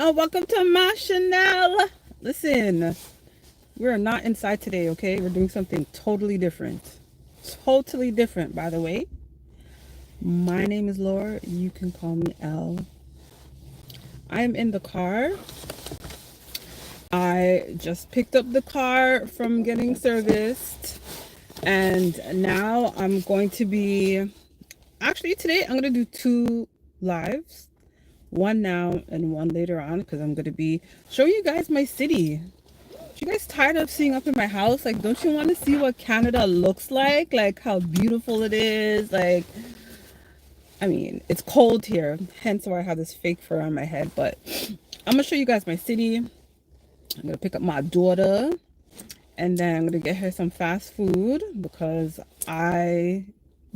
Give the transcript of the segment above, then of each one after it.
Oh, welcome to my Chanel. Listen, we're not inside today, okay? We're doing something totally different. Totally different, by the way. My name is Laura. You can call me Elle. I am in the car. I just picked up the car from getting serviced. And now I'm going to be... Actually, today I'm going to do 2 lives. One now and one later on, because I'm going to be showing you guys my city. You guys tired of seeing up in my house? Like, don't you want to see what Canada looks like? Like, how beautiful it is? Like, I mean, it's cold here, hence why I have this fake fur on my head. But I'm going to show you guys my city. I'm going to pick up my daughter. And then I'm going to get her some fast food because I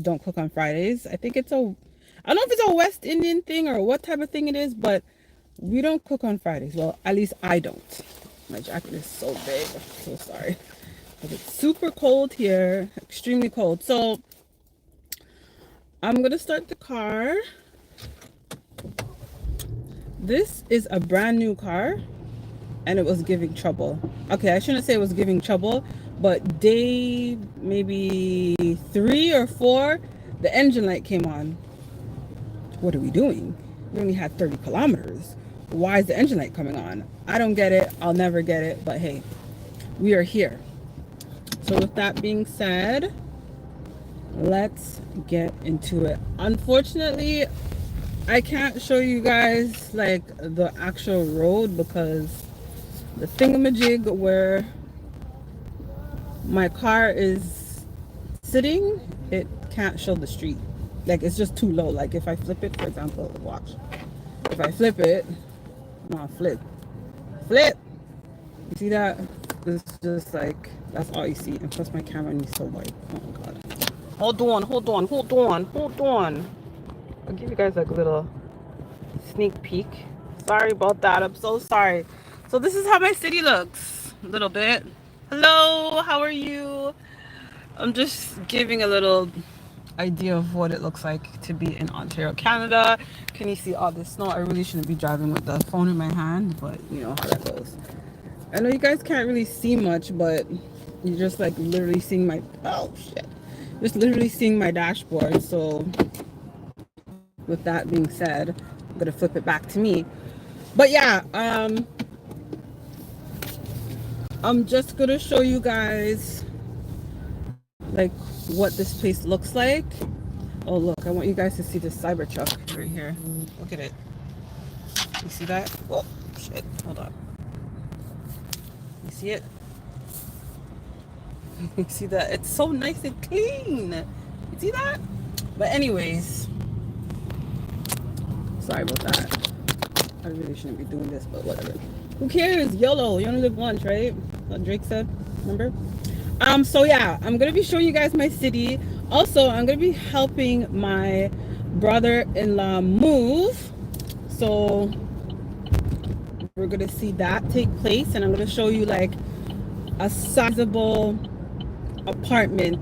don't cook on Fridays. I think it's a... I don't know if it's a West Indian thing or what type of thing it is, but we don't cook on Fridays. Well, at least I don't. My jacket is so big. I'm so sorry. But it's super cold here. Extremely cold. So I'm going to start the car. This is a brand new car. And it was giving trouble. Okay, I shouldn't say it was giving trouble. But day maybe 3 or 4, the engine light came on. What are we doing? We only had 30 kilometers. Why is the engine light coming on? I don't get it. I'll never get it. But hey, we are here. So with that being said, let's get into it. Unfortunately, I can't show you guys like the actual road because the thingamajig where my car is sitting, it can't show the street. Like, it's just too low. Like, if I flip it, for example, watch. If I flip it, come on, flip. Flip! You see that? It's just like, that's all you see. And plus my camera needs so white. Oh my god. Hold on. I'll give you guys like a little sneak peek. Sorry about that. I'm so sorry. So this is how my city looks. A little bit. Hello, how are you? I'm just giving a little idea of what it looks like to be in Ontario, Canada. Can you see all this snow? I really shouldn't be driving with the phone in my hand, but you know how that goes. I know you guys can't really see much, but you're just like literally seeing my... Oh, shit. Just literally seeing my dashboard. So with that being said, I'm gonna flip it back to me. But yeah, I'm just gonna show you guys like what this place looks like. Oh look, I want you guys to see this Cybertruck right here. Look at it. You see that? Oh shit, hold on. You see it? You see that? It's so nice and clean. You see that? But anyways, sorry about that. I really shouldn't be doing this, but whatever. Who cares? YOLO, you only live once, right? What Drake said, remember? So yeah, I'm gonna be showing you guys my city. Also, I'm gonna be helping my brother-in-law move. So we're gonna see that take place, and I'm gonna show you like a sizable apartment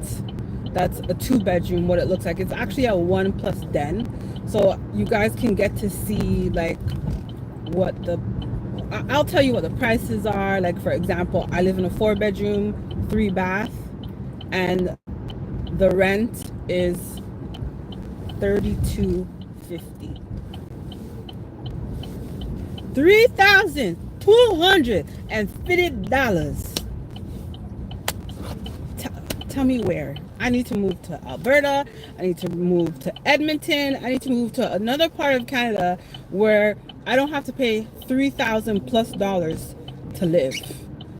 that's a 2-bedroom, what it looks like. It's actually a 1+ den. So you guys can get to see like what the... I'll tell you what the prices are. Like, for example, I live in a 4-bedroom, 3-bath, and the rent is $32.50. $3,250. Tell me where. I need to move to Alberta. I need to move to Edmonton. I need to move to another part of Canada where I don't have to pay $3,000+ to live.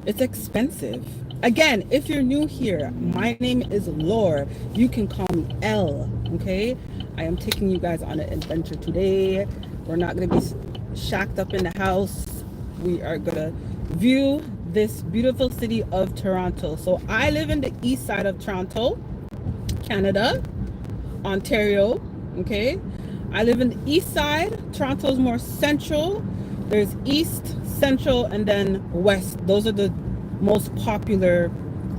It's expensive. Again, if you're new here, my name is Laura. You can call me Elle, okay? I am taking you guys on an adventure today. We're not going to be shacked up in the house. We are going to view this beautiful city of Toronto. So I live in the east side of Toronto, Canada, Ontario, okay? I live in the east side. Toronto is more central. There's east, central, and then west. Those are the most popular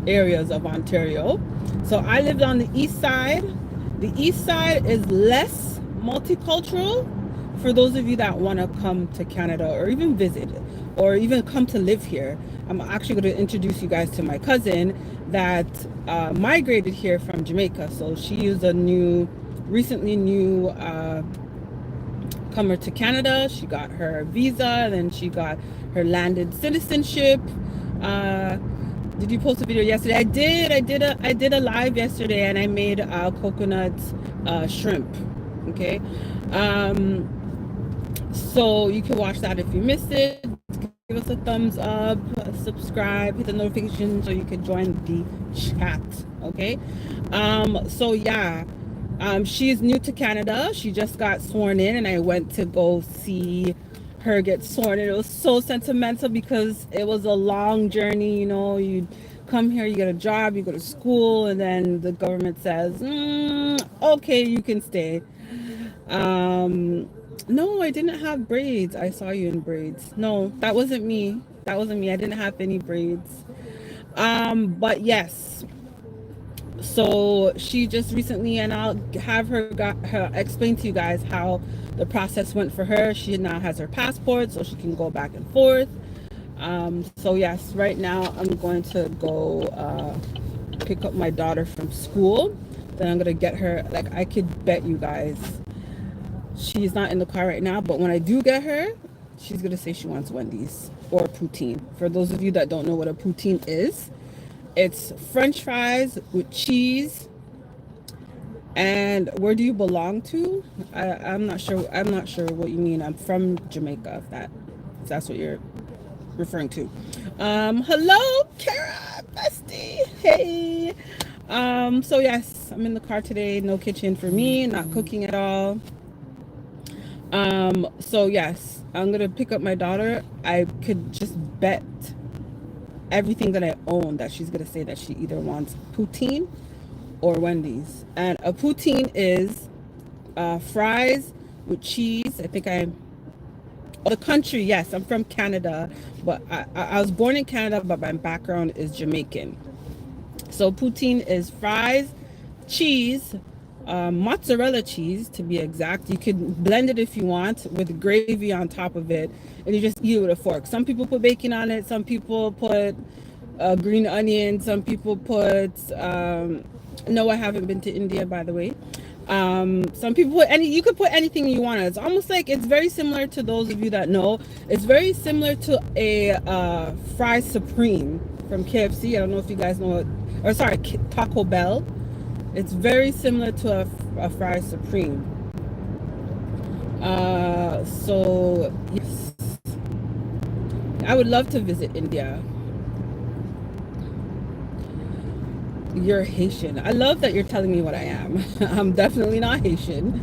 areas of Ontario. So I lived on the east side. The east side is less multicultural. for those of you that want to come to Canada or even visit or even come to live here, I'm actually going to introduce you guys to my cousin that migrated here from Jamaica. So she is a recently new comer to Canada. She got her visa, then she got her landed citizenship. Did you post a video yesterday? I did. I did a live yesterday, and I made coconut shrimp. Okay, so you can watch that if you missed it. Give us a thumbs up, subscribe, hit the notification so you can join the chat. Okay, so yeah. She's new to Canada. She just got sworn in, and I went to go see her get sworn in. It was so sentimental because it was a long journey. You know, you come here, you get a job, you go to school, and then the government says, okay, you can stay. No, I didn't have braids. I saw you in braids. No, that wasn't me. That wasn't me. I didn't have any braids. But yes. So she just recently, and I'll have her explain to you guys how the process went for her. She now has her passport, so she can go back and forth. So yes, right now I'm going to go pick up my daughter from school. Then I'm gonna get her. Like, I could bet you guys, she's not in the car right now, but when I do get her, she's gonna say she wants Wendy's or poutine. For those of you that don't know what a poutine is, it's French fries with cheese. And where do you belong to? I'm not sure. I'm not sure what you mean. I'm from Jamaica. If that's what you're referring to. Hello, Kara, bestie. Hey. So yes, I'm in the car today. No kitchen for me. Not cooking at all. So yes, I'm gonna pick up my daughter. I could just bet everything that I own that she's gonna say that she either wants poutine or Wendy's. And a poutine is fries with cheese. I think the country, yes, I'm from Canada, but I was born in Canada, but my background is Jamaican. So poutine is fries, cheese, mozzarella cheese to be exact. You could blend it if you want with gravy on top of it, and you just eat it with a fork. Some people put bacon on it, some people put green onion, some people put no, I haven't been to India, by the way. Some people put you could put anything you want. It's almost like, it's very similar to, those of you that know, it's very similar to a fry supreme from KFC. I don't know if you guys know it, or sorry, Taco Bell. It's very similar to a fry supreme. So yes, I would love to visit India. You're Haitian. I love that you're telling me what I am. I'm definitely not Haitian.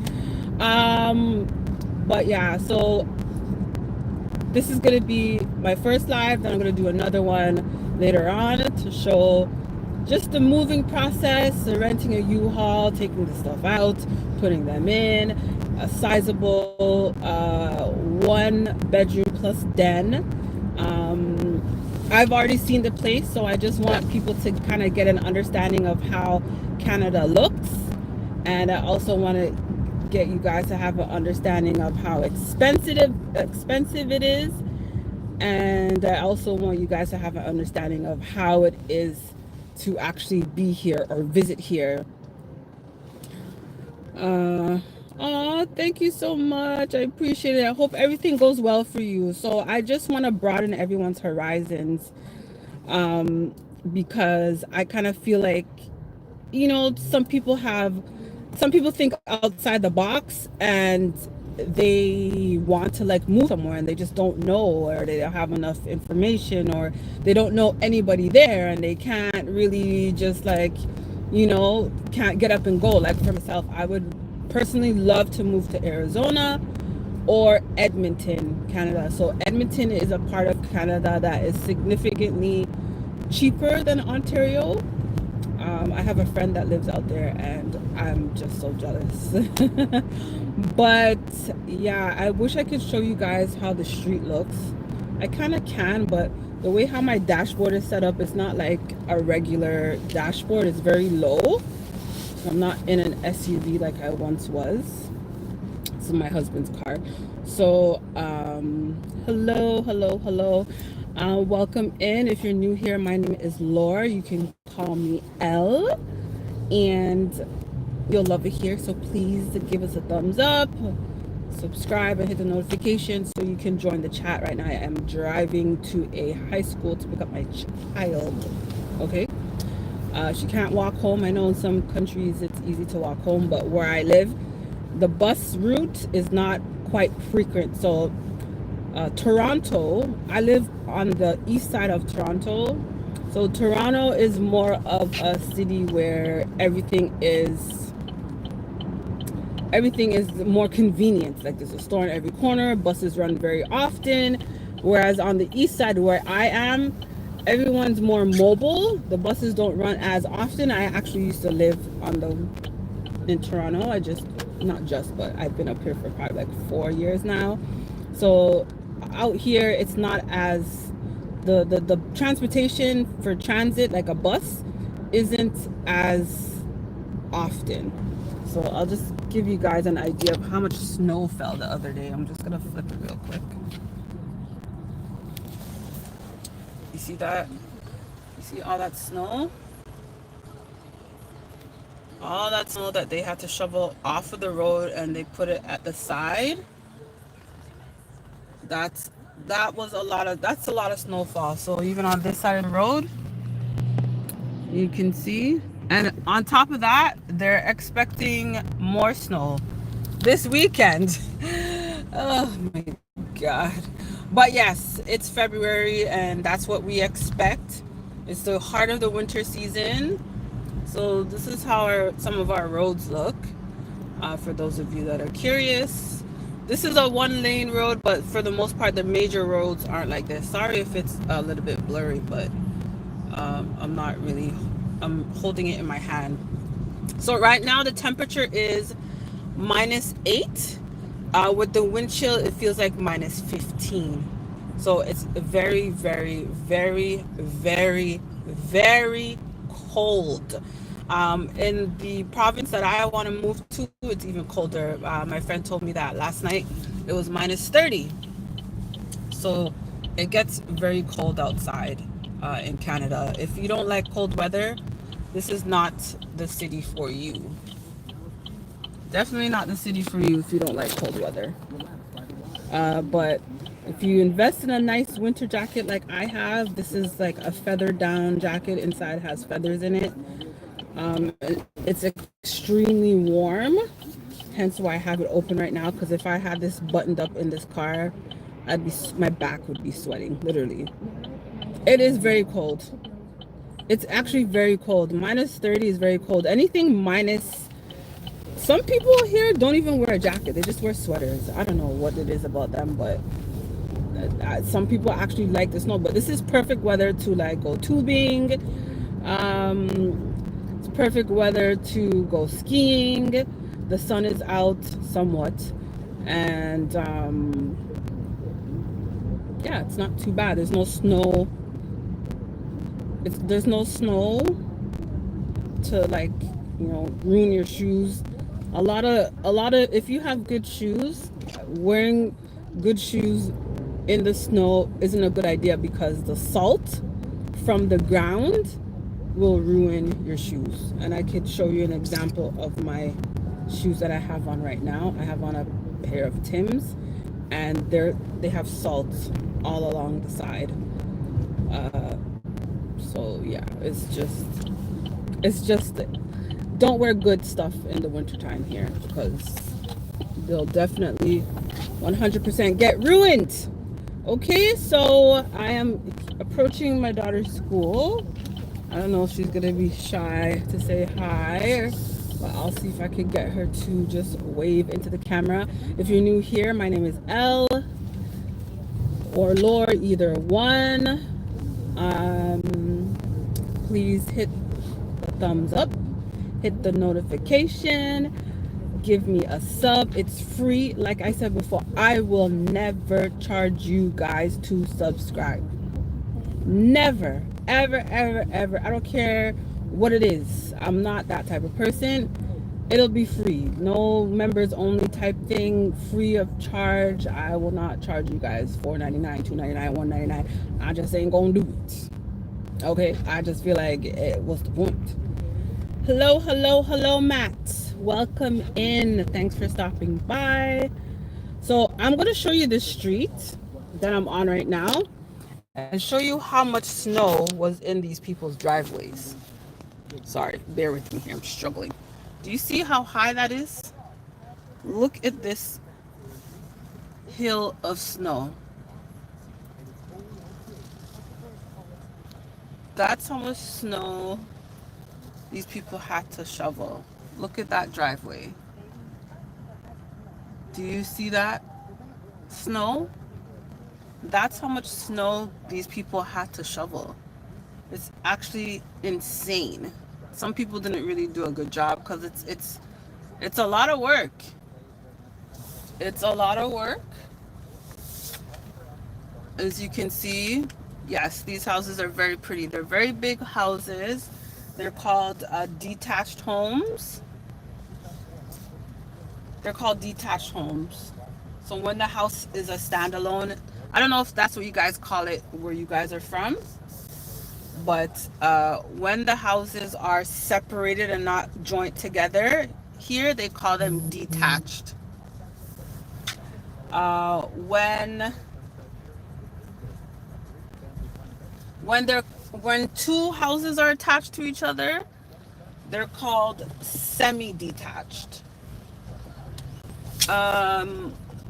But yeah, so this is gonna be my first live. Then I'm gonna do another one later on to show just the moving process, renting a U-Haul, taking the stuff out, putting them in, a sizable 1-bedroom plus den. I've already seen the place, so I just want people to kind of get an understanding of how Canada looks, and I also want to get you guys to have an understanding of how expensive it is, and I also want you guys to have an understanding of how it is to actually be here or visit here. Oh, thank you so much. I appreciate it. I hope everything goes well for you. So I just want to broaden everyone's horizons, because I kind of feel like, you know, some people think outside the box, and they want to like move somewhere and they just don't know, or they don't have enough information, or they don't know anybody there, and they can't really just like, you know, can't get up and go. Like for myself, I would personally love to move to Arizona or Edmonton, Canada. So Edmonton is a part of Canada that is significantly cheaper than Ontario. I have a friend that lives out there, and I'm just so jealous. But yeah, I wish I could show you guys how the street looks. I kind of can, but the way how my dashboard is set up, it's not like a regular dashboard. It's very low. I'm not in an SUV like I once was. This is my husband's car. So hello. Welcome in. If you're new here, my name is Laura. You can call me Elle, and you'll love it here. So please give us a thumbs up, subscribe, and hit the notification so you can join the chat. Right now I am driving to a high school to pick up my child. Okay, she can't walk home. I know in some countries it's easy to walk home, but where I live, the bus route is not quite frequent. So Toronto, I live on the east side of Toronto. So Toronto is more of a city where everything is more convenient. Like there's a store in every corner, buses run very often. Whereas on the east side where I am, everyone's more mobile. The buses don't run as often. I actually used to live in Toronto. But I've been up here for probably like 4 years now. So out here, it's not as the transportation for transit, like a bus, isn't as often. So I'll just give you guys an idea of how much snow fell the other day. I'm just gonna flip it real quick. You see that? You see all that snow? All that snow that they had to shovel off of the road and they put it at the side. That's a lot of snowfall. So even on this side of the road, you can see. And on top of that, they're expecting more snow this weekend. Oh my God. But yes, it's February and that's what we expect. It's the heart of the winter season. So this is how some of our roads look. For those of you that are curious, this is a 1-lane road, but for the most part, the major roads aren't like this. Sorry if it's a little bit blurry, but I'm holding it in my hand. So right now the temperature is -8. With the wind chill, it feels like -15. So it's very, very, very, very, very cold. In the province that I want to move to, it's even colder. My friend told me that last night it was -30. So it gets very cold outside in Canada. If you don't like cold weather, this is not the city for you. Definitely not the city for you if you don't like cold weather. But if you invest in a nice winter jacket like I have, this is like a feathered down jacket. Inside has feathers in it. It's extremely warm, hence why I have it open right now, because if I had this buttoned up in this car, my back would be sweating, literally. It is very cold. It's actually very cold. -30 is very cold. Anything minus, some people here don't even wear a jacket. They just wear sweaters. I don't know what it is about them, but some people actually like the snow. But this is perfect weather to like go tubing. It's perfect weather to go skiing. The sun is out somewhat, and yeah, it's not too bad. There's no snow. There's no snow to like, ruin your shoes. A lot of if you have good shoes, wearing good shoes in the snow isn't a good idea, because the salt from the ground will ruin your shoes. And I could show you an example of my shoes that I have on right now. I have on a pair of Tims, and they have salt all along the side. So yeah, it's just don't wear good stuff in the wintertime here, because they'll definitely 100% get ruined. Okay, so I am approaching my daughter's school. I don't know if she's gonna be shy to say hi, but I'll see if I can get her to just wave into the camera. If you're new here, my name is Elle or Laura, either one. Please hit the thumbs up, hit the notification, give me a sub. It's free. Like I said before, I will never charge you guys to subscribe. Never, ever, ever, ever. I don't care what it is. I'm not that type of person. It'll be free. No members only type thing, free of charge. I will not charge you guys $4.99, $2.99, $1.99. I just ain't gonna do it. Okay, I just feel like what's the point? Hello, hello, hello, Matt. Welcome in. Thanks for stopping by. So I'm gonna show you the street that I'm on right now and show you how much snow was in these people's driveways. Sorry, bear with me here. I'm struggling. Do you see how high that is? Look at this hill of snow. That's how much snow these people had to shovel. Look at that driveway. Do you see that snow? That's how much snow these people had to shovel. It's actually insane. Some people didn't really do a good job because it's a lot of work. It's a lot of work. As you can see, yes, these houses are very pretty. They're very big houses. They're called detached homes. They're called detached homes. So when the house is a standalone, I don't know if that's what you guys call it where you guys are from, but when the houses are separated and not joint together, here they call them detached. When when two houses are attached to each other, they're called semi-detached.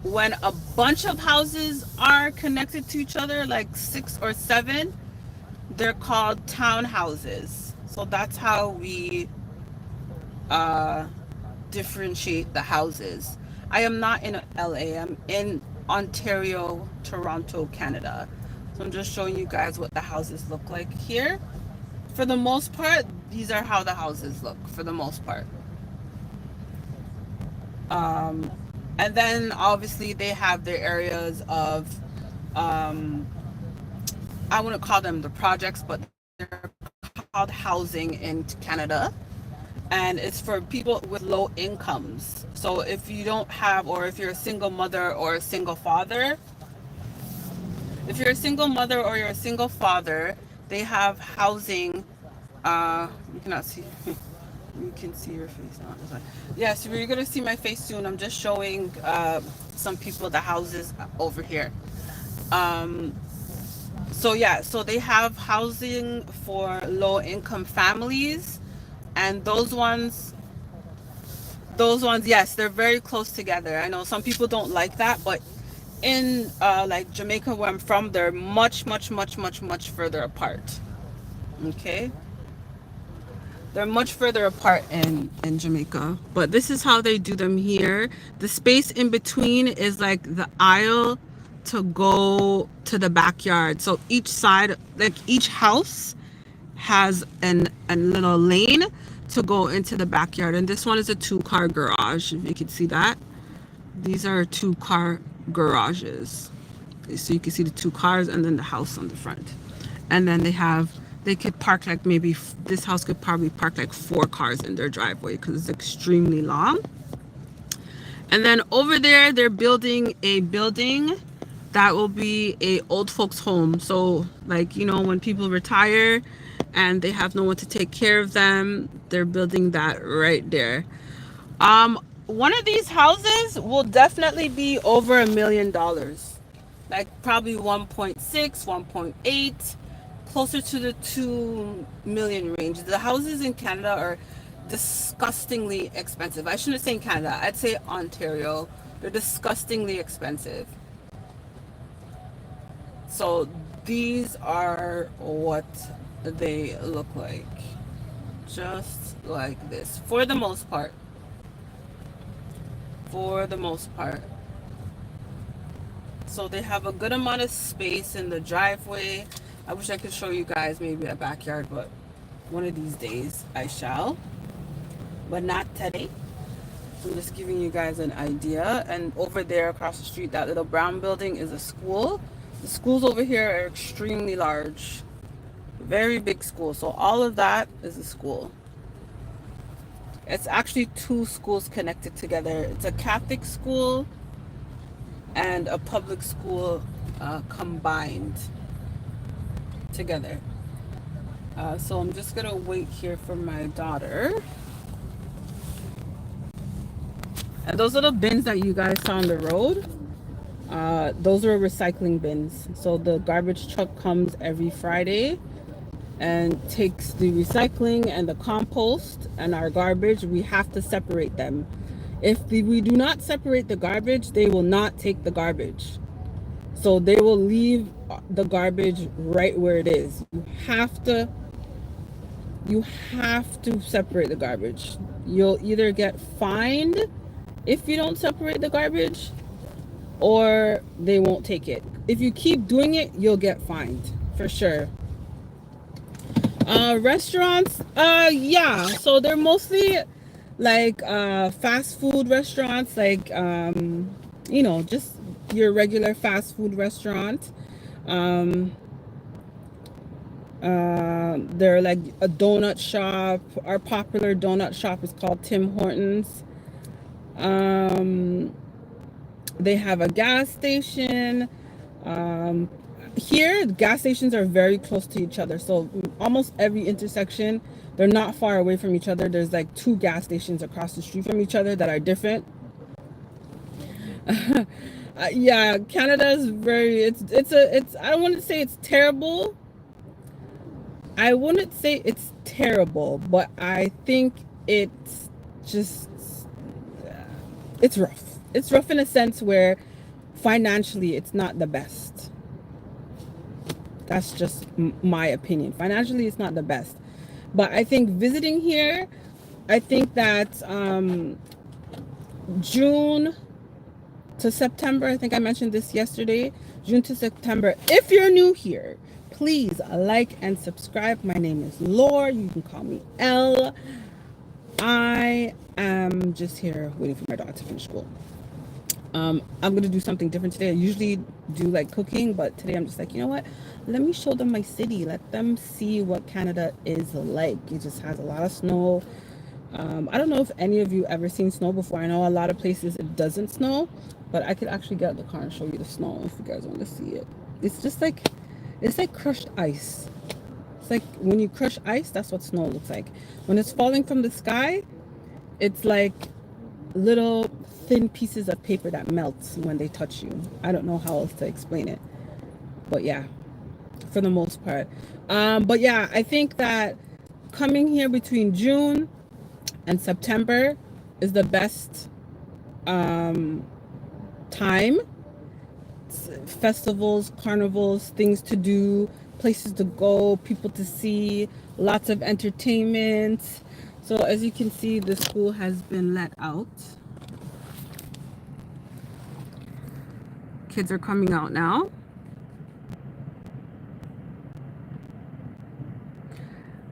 When a bunch of houses are connected to each other, like 6 or 7, they're called townhouses. So that's how we uh, differentiate the houses. I am not in LA. I'm in Ontario, Toronto, Canada. So I'm just showing you guys what the houses look like here. For the most part, these are how the houses look for the most part. Um, and then obviously they have their areas of, um, I wouldn't call them the projects, but they're called housing in Canada. And it's for people with low incomes. So if you don't have, or if you're a single mother or a single father, if you're a single mother or you're a single father, they have housing. You cannot see. You can see your face now. Yeah, so you're gonna see my face soon. I'm just showing some people the houses over here. Um, so yeah, so they have housing for low income families, and those ones, yes, they're very close together. I know some people don't like that, but in like Jamaica, where I'm from, they're much, much, much, much, much further apart. Okay, they're much further apart in Jamaica, but this is how they do them here. The space in between is like the aisle to go to the backyard. So each side, like each house, has a little lane to go into the backyard, and this one is a 2-car garage. If you can see that, these are 2-car garages. So you can see the 2 cars and then the house on the front, and then they could park like maybe this house could probably park like 4 cars in their driveway because it's extremely long. And then over there they're building a building that will be a old folks home. So like, when people retire and they have no one to take care of them, they're building that right there. One of these houses will definitely be over $1 million, like probably 1.6, 1.8, closer to the 2 million range. The houses in Canada are disgustingly expensive. I shouldn't say in Canada, I'd say Ontario. They're disgustingly expensive. So these are what they look like, just like this, for the most part. For the most part. So they have a good amount of space in the driveway. I wish I could show you guys maybe a backyard, but one of these days I shall, but not today. So I'm just giving you guys an idea. And over there across the street, that little brown building is a school. The schools over here are extremely large, very big school. So all of that is a school. It's actually two schools connected together. It's a Catholic school and a public school combined together. So I'm just gonna wait here for my daughter. And those are the bins that you guys saw on the road. Those are recycling bins. So the garbage truck comes every Friday and takes the recycling and the compost and our garbage. We have to separate them. If we do not separate the garbage, they will not take the garbage. So they will leave the garbage right where it is. You have to separate the garbage. You'll either get fined if you don't separate the garbage, or they won't take it. If you keep doing it, you'll get fined for sure. Restaurants, yeah, so they're mostly like fast food restaurants, like you know, just your regular fast food restaurant. They're like a donut shop. Our popular donut shop is called Tim Hortons. They have a gas station. Here, gas stations are very close to each other. So almost every intersection, they're not far away from each other. There's like two gas stations across the street from each other that are different. Yeah, Canada is very, I don't want to say it's terrible. I wouldn't say it's terrible, but I think it's just, it's rough. It's rough in a sense where financially it's not the best. That's just my opinion. Financially, it's not the best. But I think visiting here, I think that June to September, I think I mentioned this yesterday, June to September. If you're new here, please like and subscribe. My name is Laura. You can call me Elle. I am just here waiting for my daughter to finish school. I'm going to do something different today. I usually do like cooking, but today I'm just like, you know what? Let me show them my city. Let them see what Canada is like. It just has a lot of snow. I don't know if any of you ever seen snow before. I know a lot of places it doesn't snow, but I could actually get out the car and show you the snow if you guys want to see it. It's just like, it's like crushed ice. It's like when you crush ice, that's what snow looks like. When it's falling from the sky, it's like little thin pieces of paper that melts when they touch you. I don't know how else to explain it, but yeah, for the most part. But yeah, I think that coming here between June and September is the best time. Festivals, carnivals, things to do, places to go, people to see, lots of entertainment. So as you can see, the school has been let out. Kids are coming out now.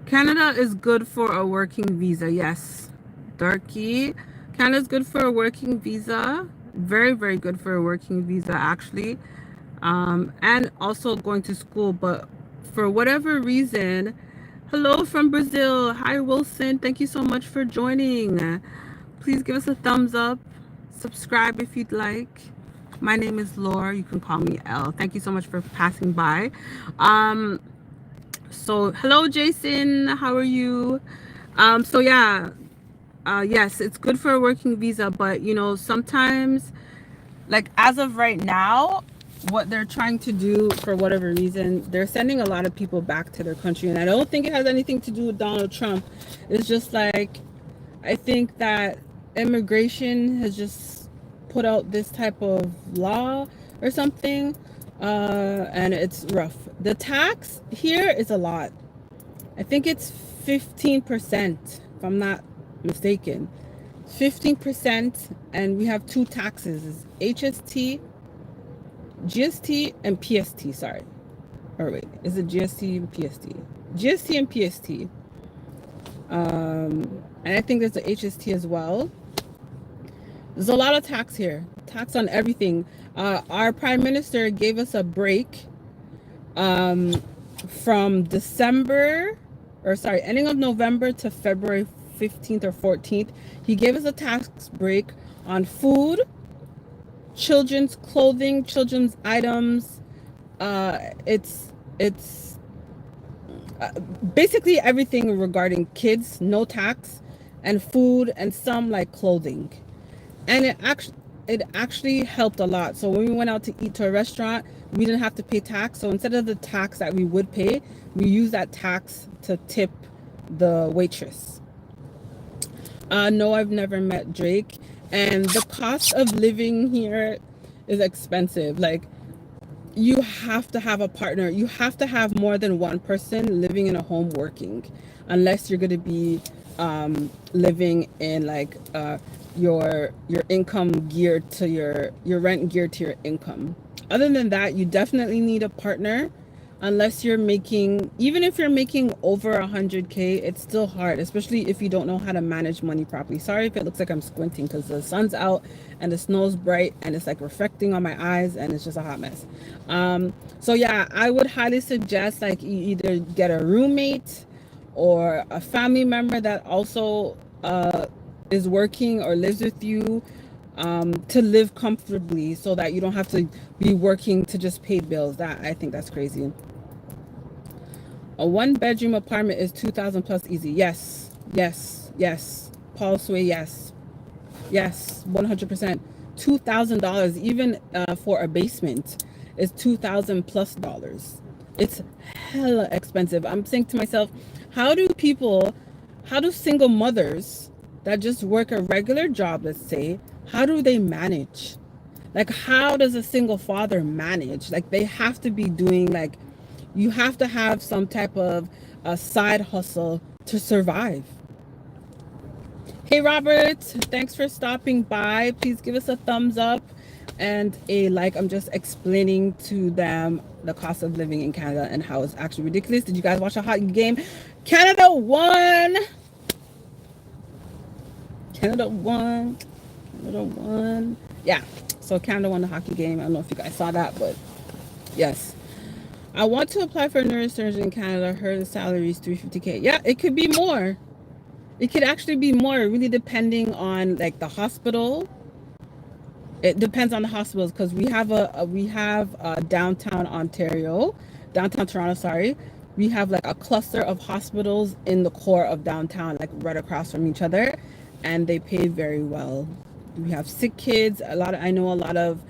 Canada is good for a working visa. Yes, Darky. Canada is good for a working visa. Very, very good for a working visa, actually. And also going to school. But for whatever reason, hello from Brazil. Hi, Wilson. Thank you so much for joining. Please give us a thumbs up. Subscribe if you'd like. My name is Laura. You can call me Elle. Thank you so much for passing by. So hello, Jason. How are you? So yeah, yes, it's good for a working visa, but you know, sometimes, like as of right now, what they're trying to do for whatever reason, they're sending a lot of people back to their country, and I don't think it has anything to do with Donald Trump. It's just like, I think that immigration has just put out this type of law or something, and it's rough. The tax here is a lot. I think it's 15%, if I'm not mistaken. 15%, and we have two taxes: HST, GST, and PST. Sorry, or wait, is it GST and PST? GST and PST. And I think there's a HST as well. There's a lot of tax here. Tax on everything. Our prime minister gave us a break from ending of November to February 15th or 14th, he gave us a tax break on food, children's clothing, children's items. It's basically everything regarding kids, no tax, and food, and some like clothing. And it actually helped a lot. So when we went out to eat to a restaurant, we didn't have to pay tax. So instead of the tax that we would pay, we use that tax to tip the waitress. No, I've never met Drake. And the cost of living here is expensive. Like, you have to have a partner. You have to have more than one person living in a home working, unless you're going to be living in like your income geared to your rent geared to your income. Other than that, you definitely need a partner. Unless you're making, even if you're making over 100K, it's still hard, especially if you don't know how to manage money properly. Sorry if it looks like I'm squinting because the sun's out and the snow's bright and it's like reflecting on my eyes and it's just a hot mess. So yeah, I would highly suggest like you either get a roommate or a family member that also is working or lives with you, to live comfortably, so that you don't have to be working to just pay bills. That, I think that's crazy. A 1-bedroom apartment is 2,000 plus easy. Yes, yes, yes. Paul Sway, yes, yes, 100%. $2,000 even for a basement is $2,000 plus dollars. It's hella expensive. I'm saying to myself, how do single mothers that just work a regular job, let's say, how do they manage? Like, how does a single father manage? Like, they have to be doing like, you have to have some type of a side hustle to survive. Hey Robert, thanks for stopping by. Please give us a thumbs up and a like. I'm just explaining to them the cost of living in Canada and how it's actually ridiculous. Did you guys watch a hockey game? Canada won. Canada won. Canada won. Yeah, so Canada won the hockey game. I don't know if you guys saw that, but yes. I want to apply for a neurosurgeon in Canada. Heard the salary is $350K. Yeah, it could be more. It could actually be more, really depending on like the hospital. It depends on the hospitals, because we have downtown Toronto, sorry. We have like a cluster of hospitals in the core of downtown, like right across from each other, and they pay very well. We have sick kids. I know a lot of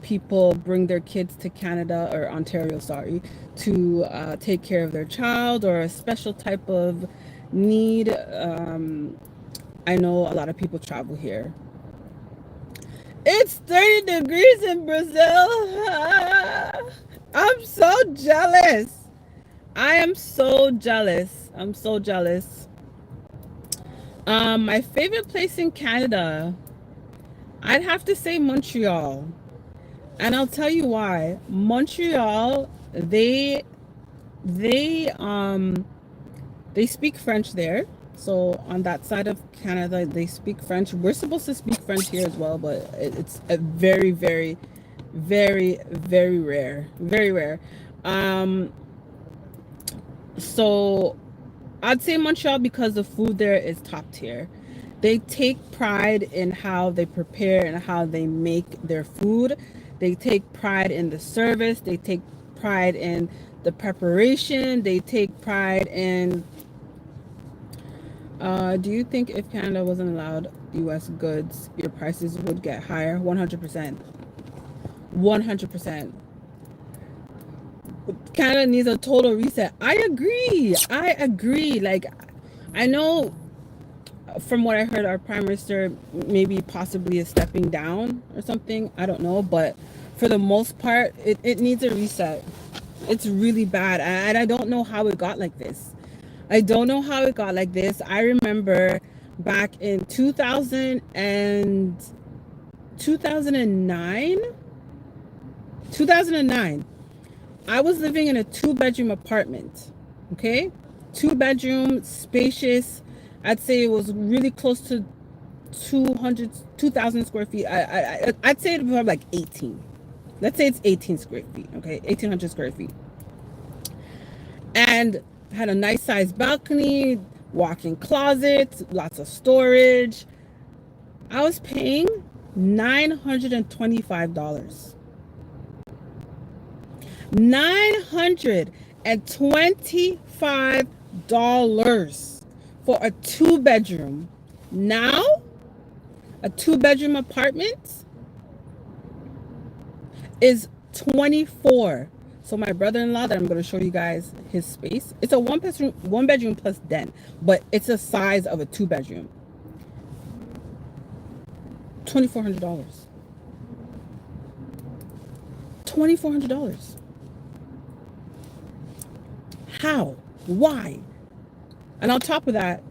people bring their kids to Canada or Ontario, sorry, to take care of their child or a special type of need. I know a lot of people travel here. It's 30 degrees in Brazil. I'm so jealous. I am so jealous. I'm so jealous. My favorite place in Canada, I'd have to say Montreal. And I'll tell you why. Montreal, they speak French there. So on that side of Canada, they speak French. We're supposed to speak French here as well, but it's a very, very, very, very rare. Very rare. So I'd say Montreal because the food there is top tier. They take pride in how they prepare and how they make their food. They take pride in the service. They take pride in the preparation. They take pride in... do you think if Canada wasn't allowed U.S. goods, your prices would get higher? 100%. 100%. Canada needs a total reset. I agree. Like, I know from what I heard, our Prime Minister maybe possibly is stepping down or something. I don't know. But for the most part, it needs a reset. It's really bad. And I don't know how it got like this. I don't know how it got like this. I remember back in 2009, I was living in a 2-bedroom apartment. Okay? 2-bedroom, spacious. I'd say it was really close to 2,000 square feet. I'd say it was like 18. Let's say it's 18 square feet. Okay? 1,800 square feet. And had a nice sized balcony, walk-in closets, lots of storage. I was paying $925. $925 for a 2-bedroom. Now, a 2-bedroom apartment is 24. So my brother-in-law that I'm going to show you guys his space. It's a one bedroom plus den, but it's the size of a 2-bedroom. $2,400. $2,400. How? Why? And on top of that,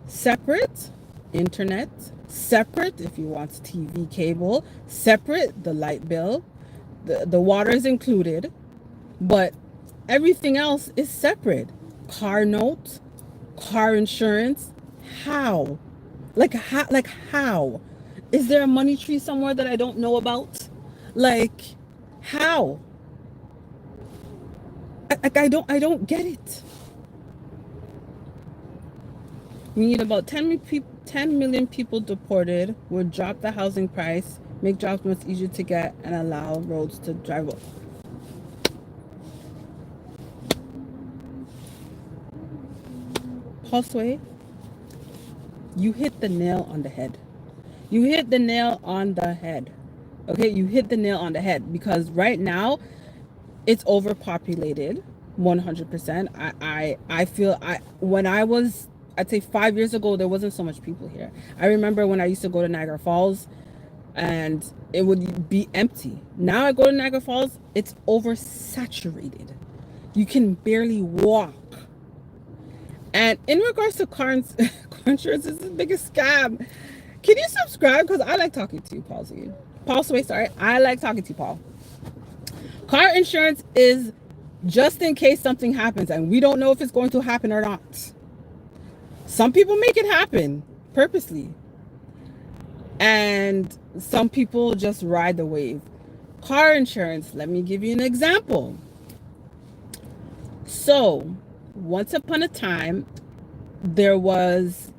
separate internet, separate if you want TV cable, separate the light bill, the water is included, but everything else is separate. Car note, car insurance. How? Like how? Is there a money tree somewhere that I don't know about? Like, how? I don't get it. We need about 10 million people deported, would drop the housing price, make jobs much easier to get, and allow roads to drive up. Josue, you hit the nail on the head. You hit the nail on the head. Okay, you hit the nail on the head, because right now it's overpopulated 100%. I feel when I'd say 5 years ago, there wasn't so much people here. I remember when I used to go to Niagara Falls and it would be empty. Now I go to Niagara Falls, it's oversaturated. You can barely walk. And in regards to car insurance, it's the biggest scam. Can you subscribe? Because I like talking to you, Paul. Sorry. I like talking to you, Paul. Car insurance is just in case something happens, and we don't know if it's going to happen or not. Some people make it happen purposely, and some people just ride the wave. Car insurance, let me give you an example. So, once upon a time, there was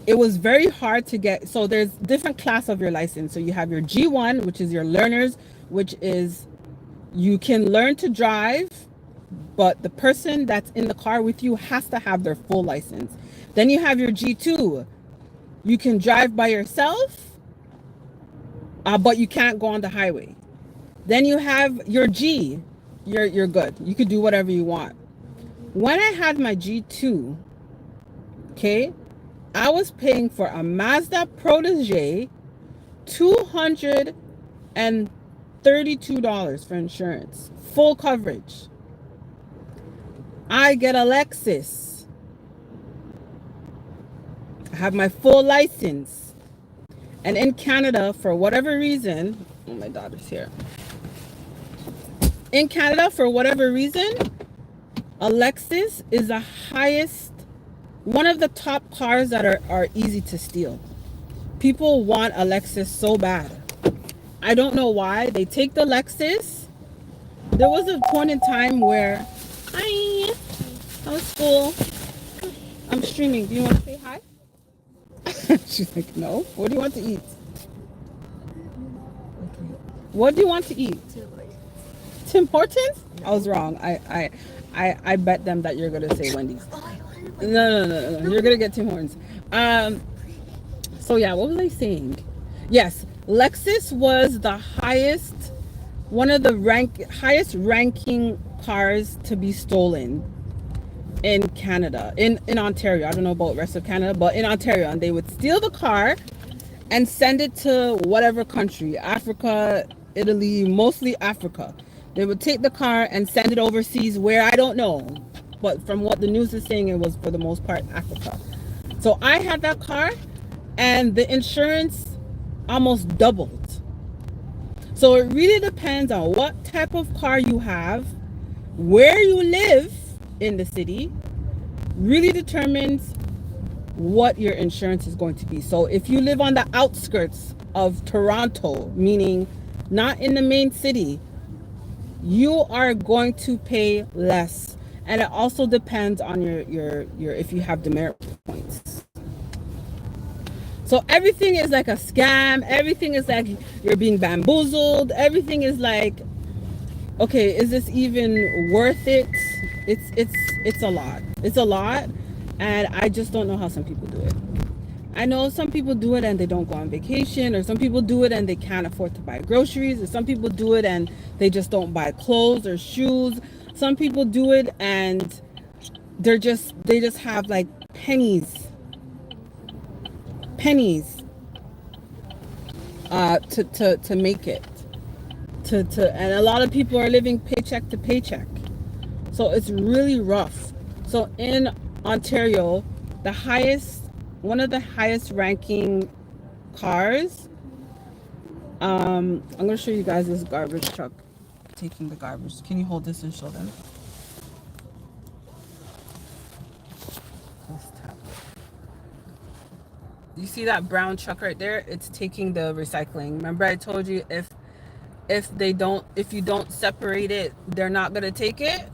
it was very hard to get. So there's different class of your license. So you have your G1, which is your learners, which is you can learn to drive, but the person that's in the car with you has to have their full license. Then you have your G2. You can drive by yourself, but you can't go on the highway. Then you have your G. You're good. You could do whatever you want. When I had my G2, okay, I was paying for a Mazda Protege $232 for insurance, full coverage. I get a Lexus. I have my full license. And in Canada, for whatever reason, oh, my daughter's here. In Canada, for whatever reason, a Lexus is the highest, one of the top cars that are easy to steal. People want a Lexus so bad. I don't know why. They take the Lexus. There was a point in time where, hi, how's school? I'm streaming. Do you want to say hi? She's like, no. What do you want to eat? What do you want to eat? Tim Hortons? No. I was wrong. I bet them that you're gonna say Wendy's. No. You're gonna get Tim Hortons. So yeah, what was I saying? Yes, Lexus was the highest, one of the highest ranking cars to be stolen in Canada, in Ontario. I don't know about the rest of Canada, but in Ontario, and they would steal the car and send it to whatever country, Africa, Italy, mostly Africa. They would take the car and send it overseas, where I don't know, but from what the news is saying, it was for the most part Africa. So I had that car, and the insurance almost doubled. So it really depends on what type of car you have, where you live in the city, really determines what your insurance is going to be. So if you live on the outskirts of Toronto, meaning not in the main city, you are going to pay less. And it also depends on your if you have demerit points. So everything is like a scam. Everything is like you're being bamboozled. Everything is like, okay, is this even worth it? It's a lot. It's a lot, and I just don't know how some people do it. I know some people do it and they don't go on vacation, or some people do it and they can't afford to buy groceries, or some people do it and they just don't buy clothes or shoes. Some people do it and they just have like pennies to make it. And a lot of people are living paycheck to paycheck. So it's really rough. So in Ontario, one of the highest ranking cars, I'm gonna show you guys this garbage truck taking the garbage. Can you hold this and show them? Let's tap it. You see that brown truck right there? It's taking the recycling. Remember I told you if you don't separate it, they're not gonna take it?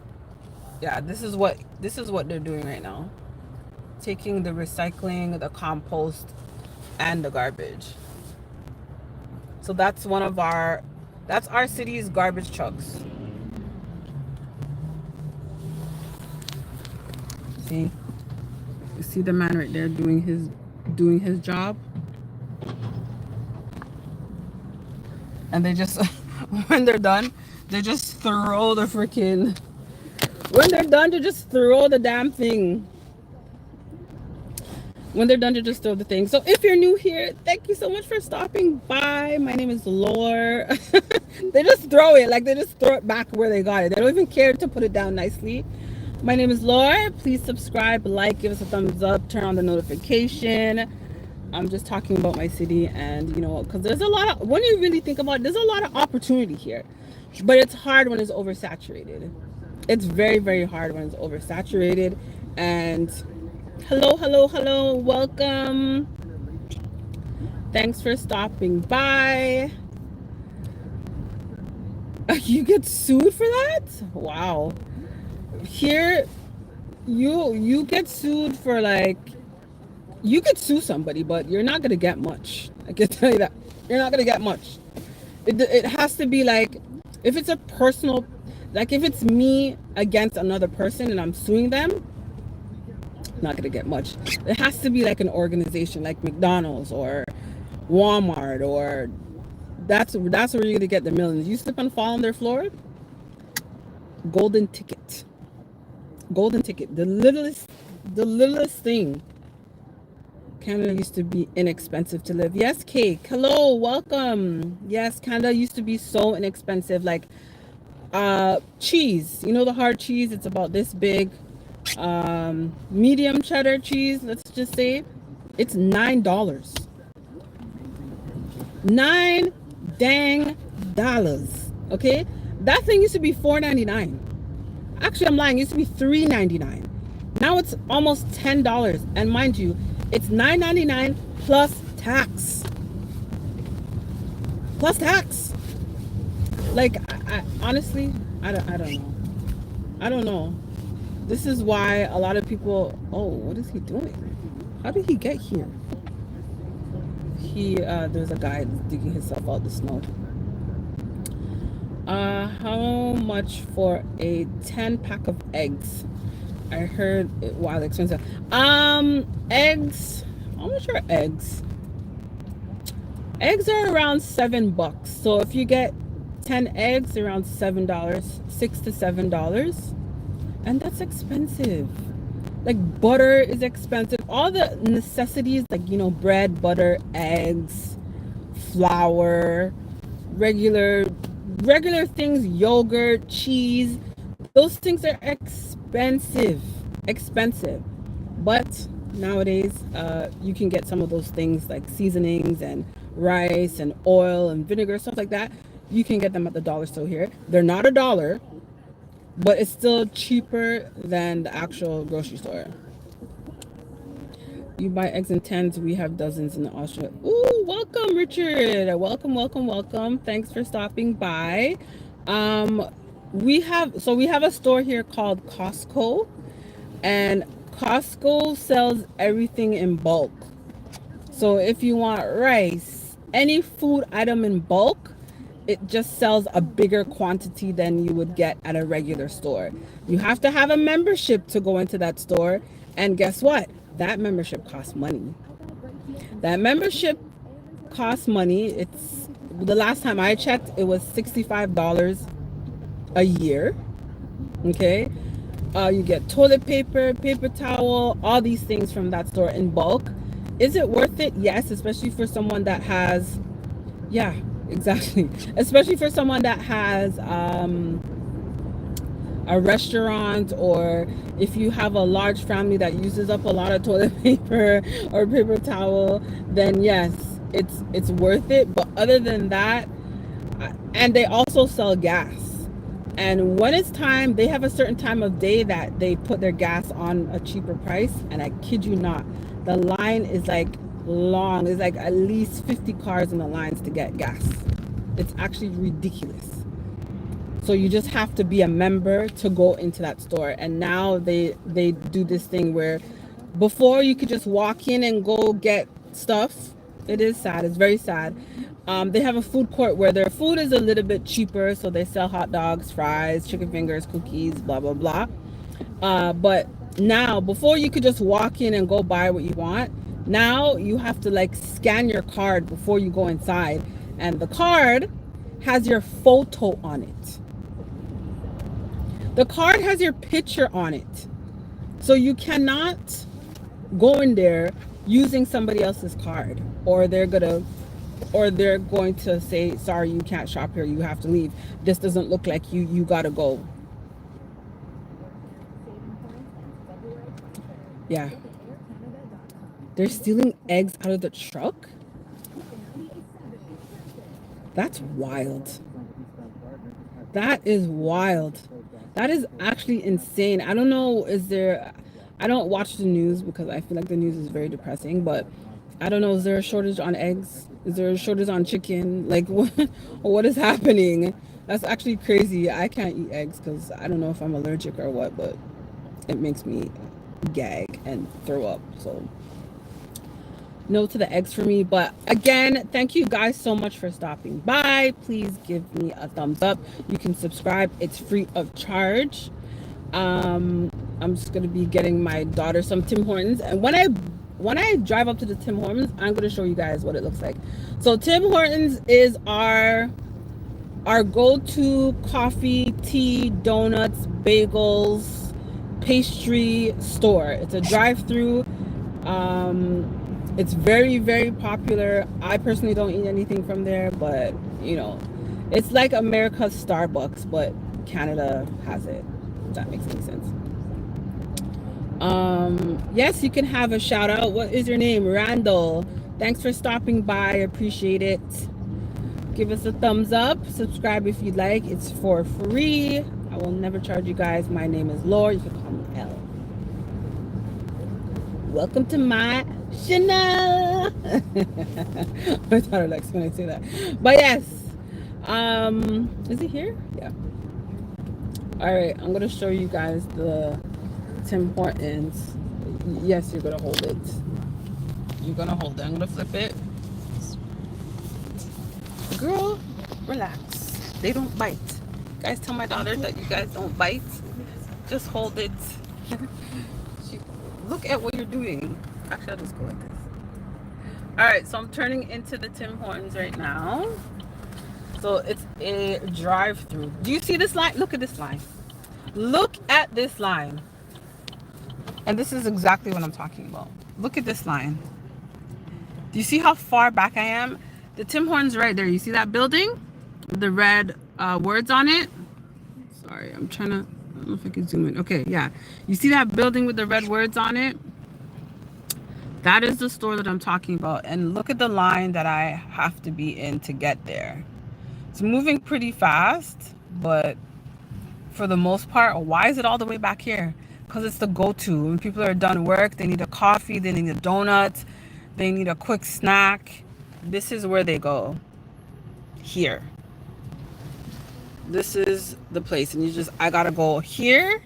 Yeah, this is what they're doing right now. Taking the recycling, the compost, and the garbage. So that's our city's garbage trucks. See? You see the man right there doing his job? And they just when they're done, they just throw the freaking when they're done, they just throw the damn thing. When they're done to just throw the thing. So if you're new here, thank you so much for stopping by. My name is Laura. They just throw it, like they just throw it back where they got it. They don't even care to put it down nicely. My name is Laura. Please subscribe, like, give us a thumbs up, turn on the notification. I'm just talking about my city, and because there's a lot of, when you really think about it, there's a lot of opportunity here, but it's hard when it's oversaturated. It's very, very hard when it's oversaturated. And hello, welcome. Thanks for stopping by. You get sued for that? Wow. Here, you get sued for you could sue somebody, but you're not gonna get much. I can tell you that. You're not gonna get much. It has to be like, if it's a personal, like if it's me against another person and I'm suing them, not gonna get much. It has to be like an organization like McDonald's or Walmart, or that's where you're gonna get the millions. You slip and fall on their floor, golden ticket. The littlest thing. Canada used to be inexpensive to live. Yes, Cake. Hello, welcome. Yes, Canada used to be so inexpensive. Like cheese, the hard cheese, it's about this big. Medium cheddar cheese, let's just say, it's $9. $9 okay? That thing used to be $4.99. Actually, I'm lying, it used to be $3.99. Now it's almost $10. And mind you, it's $9.99 plus tax. Like, I honestly, I don't know. This is why a lot of people, what is he doing? How did he get here? There's a guy digging himself out the snow. How much for a 10 pack of eggs? I heard it, wow, expensive. Eggs, how much are eggs? Eggs are around $7. So if you get 10 eggs, around $7, $6 to $7. And that's expensive. Like, butter is expensive. All the necessities, like, bread, butter, eggs, flour, regular things, yogurt, cheese, those things are expensive. But nowadays, you can get some of those things like seasonings and rice and oil and vinegar, stuff like that. You can get them at the dollar store here. They're not $1, but it's still cheaper than the actual grocery store. You buy eggs in tens. We have dozens in the Austria. Ooh, welcome, Richard. Welcome. Thanks for stopping by. we have a store here called Costco, and Costco sells everything in bulk. So if you want rice, any food item in bulk, it just sells a bigger quantity than you would get at a regular store. You have to have a membership to go into that store, and guess what? That membership costs money. That membership costs money. It's the last time I checked, it was $65 a year. Okay. You get toilet paper, paper towel, all these things from that store in bulk. Is it worth it? Yes, especially for someone that has, yeah, exactly. Especially for someone that has a restaurant, or if you have a large family that uses up a lot of toilet paper or paper towel, then yes, it's worth it. But other than that, and they also sell gas. And when it's time, they have a certain time of day that they put their gas on a cheaper price. And I kid you not, the line is like long. There's like at least 50 cars in the lines to get gas. It's actually ridiculous. So you just have to be a member to go into that store. And now they do this thing where before you could just walk in and go get stuff. It is sad. It's very sad. They have a food court where their food is a little bit cheaper. So they sell hot dogs, fries, chicken fingers, cookies, blah, blah, blah. But now, before you could just walk in and go buy what you want, now you have to like scan your card before you go inside. And the card has your photo on it. The card has your picture on it. So you cannot go in there using somebody else's card, or they're going to say, sorry, you can't shop here, you have to leave. This doesn't look like you, you gotta go. Yeah. They're stealing eggs out of the truck? That's wild. That is wild. That is actually insane. I don't know, I don't watch the news because I feel like the news is very depressing, but I don't know, is there a shortage on eggs? Is there a shortage on chicken? Like, what is happening? That's actually crazy. I can't eat eggs because I don't know if I'm allergic or what, but it makes me gag and throw up. So no to the eggs for me. But again, thank you guys so much for stopping by. Please give me a thumbs up. You can subscribe. It's free of charge. I'm just gonna be getting my daughter some Tim Hortons, and when I drive up to the Tim Hortons, I'm gonna show you guys what it looks like. So Tim Hortons is our go-to coffee, tea, donuts, bagels, pastry store. It's a drive-through. It's very, very popular. I personally don't eat anything from there, but you know, it's like America's Starbucks, but Canada has it. If that makes any sense. Yes, you can have a shout out. What is your name? Randall. Thanks for stopping by. Appreciate it. Give us a thumbs up. Subscribe if you'd like. It's for free. I will never charge you guys. My name is Laura. You can call me Elle. Welcome to my channel. My daughter likes when I say that. But yes. Is he here? Yeah. All right. I'm going to show you guys the Tim Hortons. Yes, you're going to hold it. You're going to hold it. I'm going to flip it. Girl, relax. They don't bite. Guys, tell my daughter that you guys don't bite. Just hold it. Look at what you're doing. Actually, I'll just go like this. Alright, so I'm turning into the Tim Hortons right now. So it's a drive-through. Do you see this line? Look at this line. Look at this line. And this is exactly what I'm talking about. Look at this line. Do you see how far back I am? The Tim Hortons right there. You see that building with the red words on it? Sorry, I'm trying to, I don't know if I can zoom in. Okay, yeah. You see that building with the red words on it? That is the store that I'm talking about. And look at the line that I have to be in to get there. It's moving pretty fast, but for the most part, why is it all the way back here? Because it's the go-to. When people are done work, they need a coffee, they need a donut, they need a quick snack. This is where they go. Here. This is the place, and I gotta go here,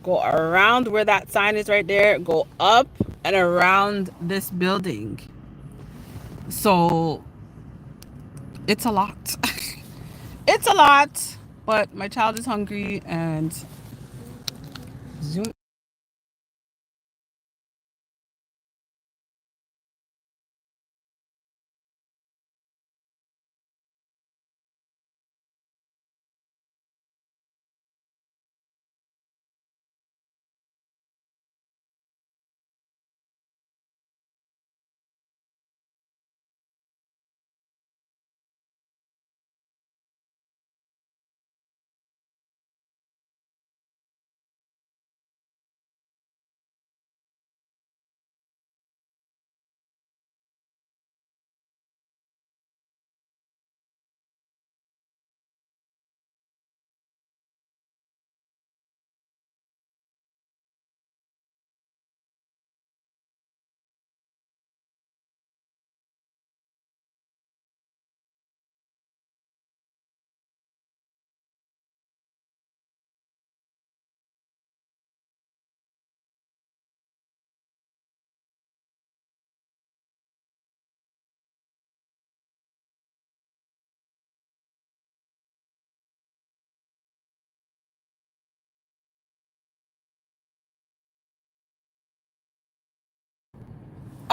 go around where that sign is right there, go up and around this building. So it's a lot. It's a lot, but my child is hungry and zoom.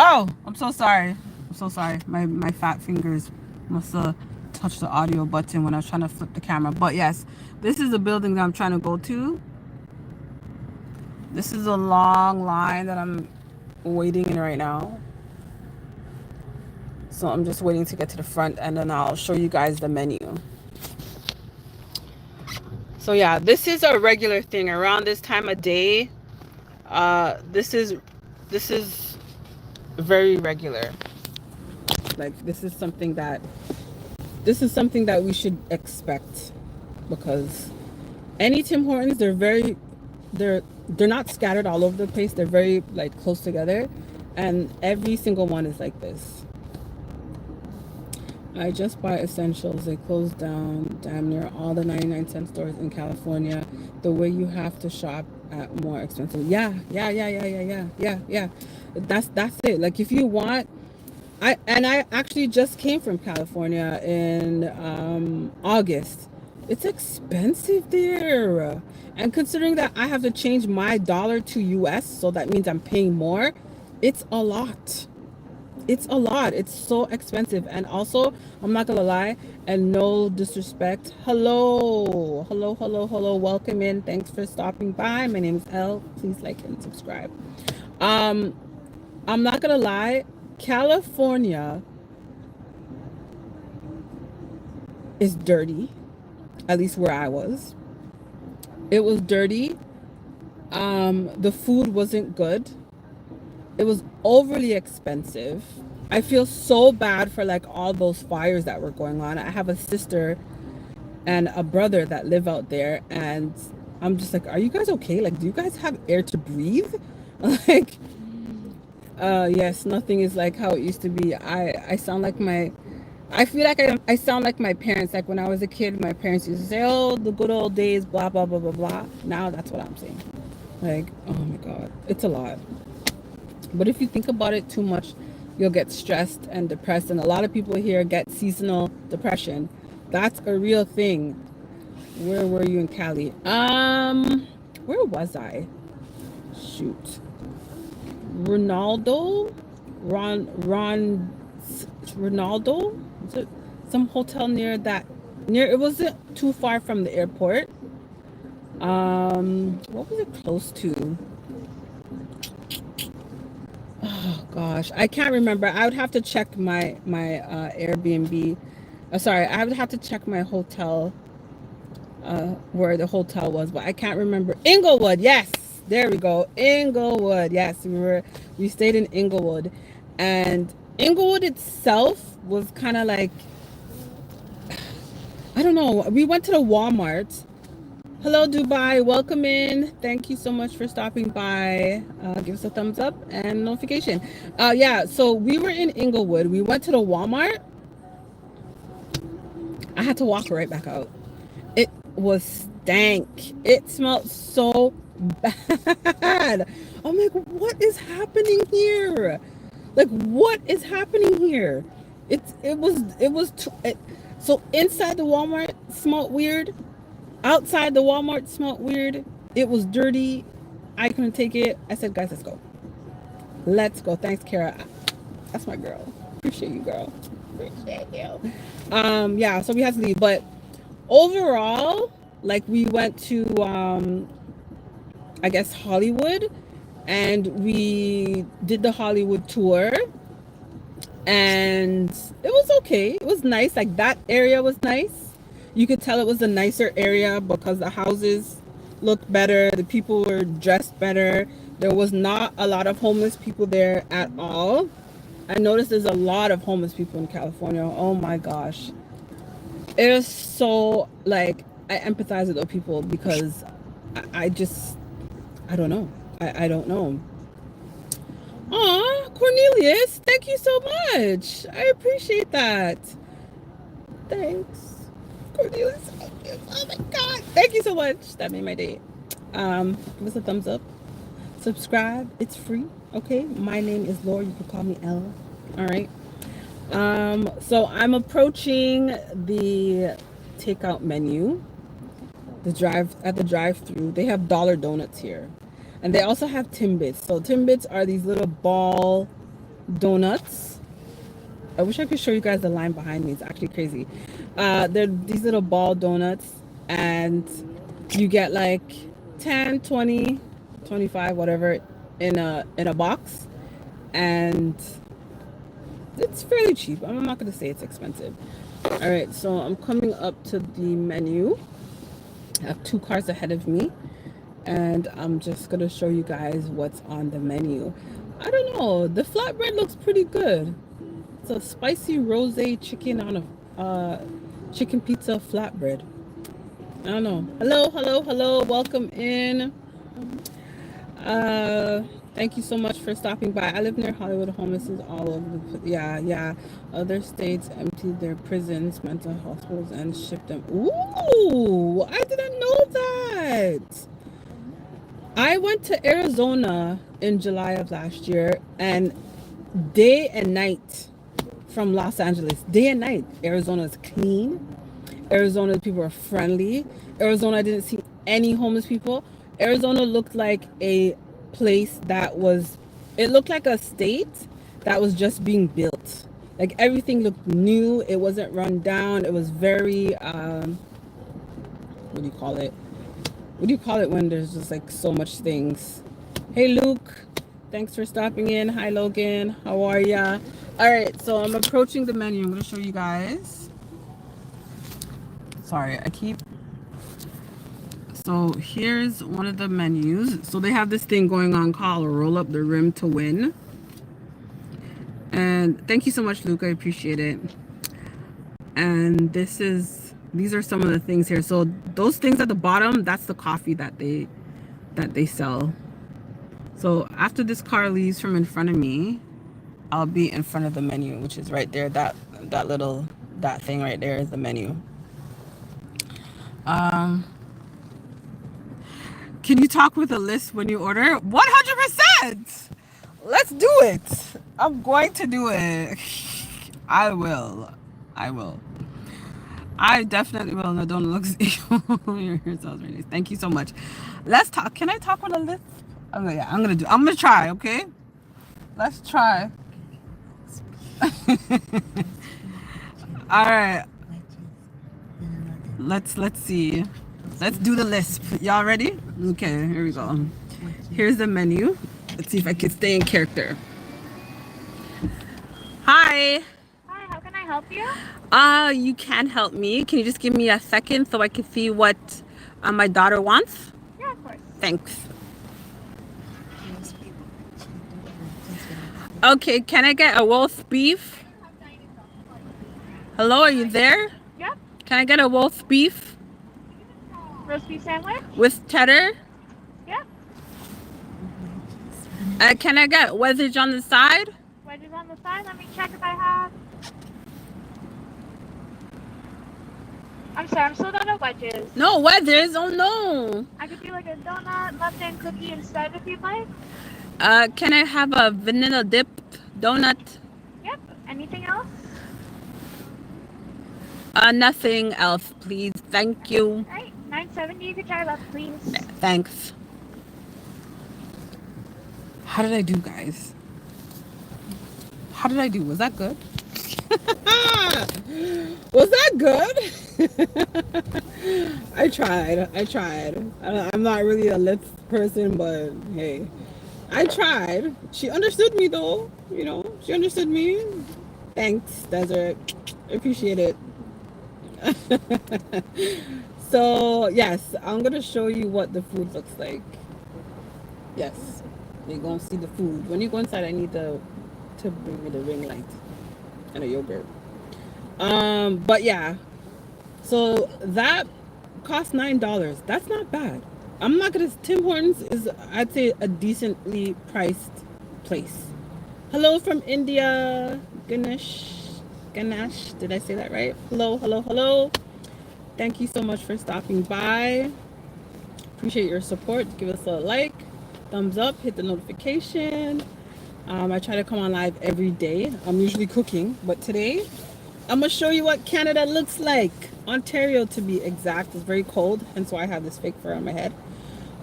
Oh, I'm so sorry. I'm so sorry. My fat fingers must have touched the audio button when I was trying to flip the camera. But yes, this is the building that I'm trying to go to. This is a long line that I'm waiting in right now. So I'm just waiting to get to the front, and then I'll show you guys the menu. So yeah, this is a regular thing around this time of day. This is very regular. Like this is something that we should expect, because any Tim Hortons, they're not scattered all over the place. They're very like close together, and every single one is like this. I just buy essentials. They closed down damn near all the 99-cent stores in California. The way you have to shop at more expensive. Yeah. That's it. Like if you want, I actually just came from California in August. It's expensive there. And considering that I have to change my dollar to US, so that means I'm paying more, it's a lot. It's a lot. It's so expensive. And also, I'm not gonna lie, and no disrespect. Hello. Welcome in. Thanks for stopping by. My name is Elle. Please like and subscribe. Um, I'm not gonna lie, California is dirty. At least where I was. It was dirty. The food wasn't good. It was overly expensive. I feel so bad for like all those fires that were going on. I have a sister and a brother that live out there, and I'm just like, are you guys okay? Like, do you guys have air to breathe? Like, yes, nothing is like how it used to be. I sound like I feel like I sound like my parents. Like when I was a kid, my parents used to say, "Oh, the good old days," blah blah blah blah blah. Now that's what I'm saying. Like, oh my God, it's a lot. But if you think about it too much, you'll get stressed and depressed. And a lot of people here get seasonal depression. That's a real thing. Where were you in Cali? Where was I? Shoot. Ronaldo? Ronaldo? Is it some hotel near it wasn't too far from the airport. What was it close to? Oh gosh, I can't remember. I would have to check my Airbnb. Sorry, I would have to check my hotel, where the hotel was, but I can't remember. Inglewood, yes, there we go. Inglewood, yes, we stayed in Inglewood, and Inglewood itself was kind of like, I don't know. We went to the Walmart. Hello, Dubai. Welcome in. Thank you so much for stopping by. Give us a thumbs up and notification. Yeah, so we were in Inglewood. We went to the Walmart. I had to walk right back out. was stank. It smelled so bad. I'm like, what is happening here? Like, what is happening here? So inside the Walmart smelled weird. Outside the Walmart smelled weird. It was dirty. I couldn't take it. I said, guys, let's go. Let's go. Thanks, Kara. That's my girl. Appreciate you, girl. Appreciate you. Yeah, so we had to leave. But overall, like, we went to I guess Hollywood, and we did the Hollywood tour, and it was okay. It was nice. Like, that area was nice. You could tell it was a nicer area because the houses looked better, the people were dressed better. There was not a lot of homeless people there at all. I noticed there's a lot of homeless people in California. Oh my gosh. It is so, like, I empathize with those people because I don't know. I don't know. Aw, Cornelius, thank you so much. I appreciate that. Thanks, Cornelius. Oh my God. Thank you so much. That made my day. Give us a thumbs up. Subscribe. It's free. Okay. My name is Laura. You can call me Ella. All right. So I'm approaching the takeout menu. The drive-thru. They have dollar donuts here. And they also have Timbits. So Timbits are these little ball donuts. I wish I could show you guys the line behind me. It's actually crazy. They're these little ball donuts, and you get like 10, 20, 25, whatever in a box, and it's fairly cheap. I'm not gonna say it's expensive. All right, so I'm coming up to the menu. I have 2 cars ahead of me, and I'm just gonna show you guys what's on the menu. I don't know, the flatbread looks pretty good. It's a spicy rosé chicken on a chicken pizza flatbread. I don't know. Hello, welcome in. Thank you so much for stopping by. I live near Hollywood. Homeless is all over the place. Yeah. Other states emptied their prisons, mental hospitals, and shipped them. Ooh, I didn't know that. I went to Arizona in July of last year, and day and night from Los Angeles, day and night, Arizona is clean. Arizona people are friendly. Arizona, I didn't see any homeless people. Arizona looked like a place it looked like a state that was just being built. Like, everything looked new. It wasn't run down. It was very, what do you call it? What do you call it when there's just like so much things? Hey, Luke. Thanks for stopping in. Hi, Logan. How are ya? All right, so I'm approaching the menu. I'm going to show you guys. Sorry, So here's one of the menus. So they have this thing going on called Roll Up the Rim to Win. And thank you so much, Luke. I appreciate it. And these are some of the things here. So those things at the bottom, that's the coffee that they sell. So after this car leaves from in front of me, I'll be in front of the menu, which is right there. That thing right there is the menu. Can you talk with a list when you order? 100%. Let's do it. I'm going to do it. I will. I definitely will. No, don't look. Your hair sounds really nice. Thank you so much. Let's talk. Can I talk with a list? Oh yeah, I'm gonna try. Okay. Let's try. All right. Let's see. Let's do the lisp. Y'all ready? Okay, here we go. Here's the menu. Let's see if I can stay in character. Hi. Hi, how can I help you? You can help me. Can you just give me a second so I can see what my daughter wants? Yeah, of course. Thanks. Okay, can I get a roast beef? Hello, are you there? Yep. Can I get a roast beef? Roast beef sandwich? With cheddar? Yep. Can I get wedges on the side? Wedges on the side? Let me check if I have. I'm sorry, I'm sold out of wedges. No wedges. Oh no. I could do like a donut, muffin, cookie instead if you'd like. Can I have a vanilla dipped donut? Yep. Anything else? Nothing else, please. Thank you. Alright, 970. You could try left, please. Thanks. How did I do, guys? How did I do? Was that good? Was that good? I tried. I'm not really a lip person, but hey, I tried. She understood me though. You know, she understood me. Thanks, Desert. I appreciate it. So yes, I'm gonna show you what the food looks like. Yes, you're gonna see the food. When you go inside, I need to bring me the ring light and a yogurt. But yeah, so that cost $9. That's not bad. I'm not gonna. Tim Hortons is, I'd say, a decently priced place. Hello from India, Ganesh. Did I say that right? Hello. Thank you so much for stopping by. Appreciate your support. Give us a like, thumbs up, hit the notification. I try to come on live every day. I'm usually cooking, but today I'm gonna show you what Canada looks like. Ontario, to be exact. It's very cold, hence why I have this fake fur on my head.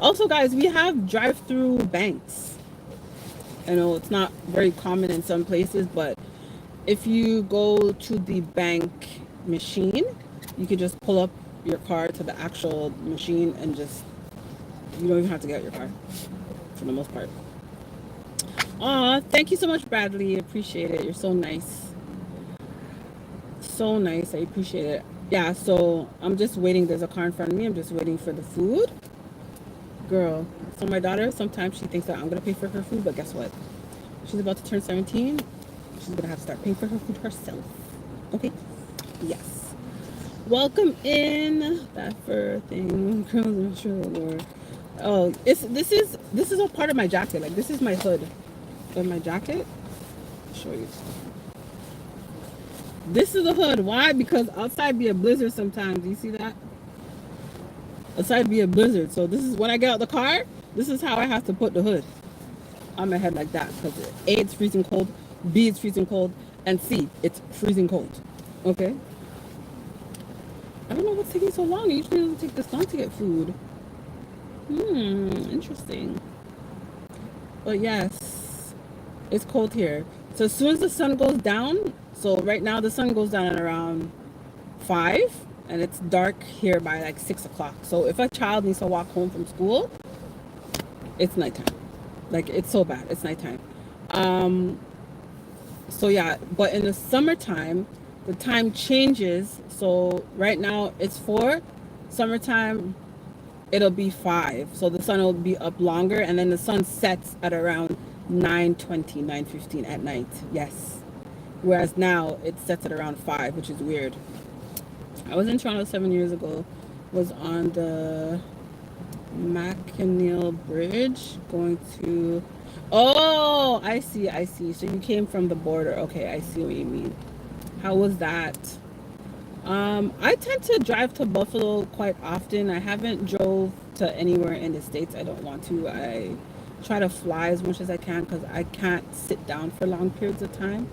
Also, guys, we have drive-through banks. I know it's not very common in some places, but if you go to the bank machine, you can just pull up your car to the actual machine and just, you don't even have to get out your car for the most part. Aw, thank you so much, Bradley. Appreciate it. You're so nice. So nice. I appreciate it. Yeah, so I'm just waiting. There's a car in front of me. I'm just waiting for the food. Girl, so my daughter, sometimes she thinks that I'm going to pay for her food, but guess what? She's about to turn 17. She's going to have to start paying for her food herself. Okay? Yes. Welcome in. That fur thing. Girls, I'm sure, Lord. Oh, this is a part of my jacket. Like, this is my hood of my jacket. I'll show you. This is the hood. Why? Because outside be a blizzard sometimes. You see that? Outside be a blizzard. So this is when I get out the car, this is how I have to put the hood on my head like that. Because A, it's freezing cold. B, it's freezing cold. And C, it's freezing cold. Okay? I don't know what's taking so long. It usually doesn't take this long to get food. Interesting. But yes, it's cold here. So as soon as the sun goes down, so right now the sun goes down at around 5 and it's dark here by like 6 o'clock. So if a child needs to walk home from school, it's nighttime. Like, it's so bad. It's nighttime. So yeah, but in the summertime, the time changes. So right now it's 4. Summertime, it'll be 5. So the sun will be up longer, and then the sun sets at around 9:20, 9:15 at night. Yes. Whereas now it sets at around 5, which is weird. I was in Toronto 7 years ago. Was on the Mackinac Bridge going to... Oh, I see. So you came from the border. Okay, I see what you mean. How was that? I tend to drive to Buffalo quite often. I haven't drove to anywhere in the States. I don't want to. I try to fly as much as I can because I can't sit down for long periods of time.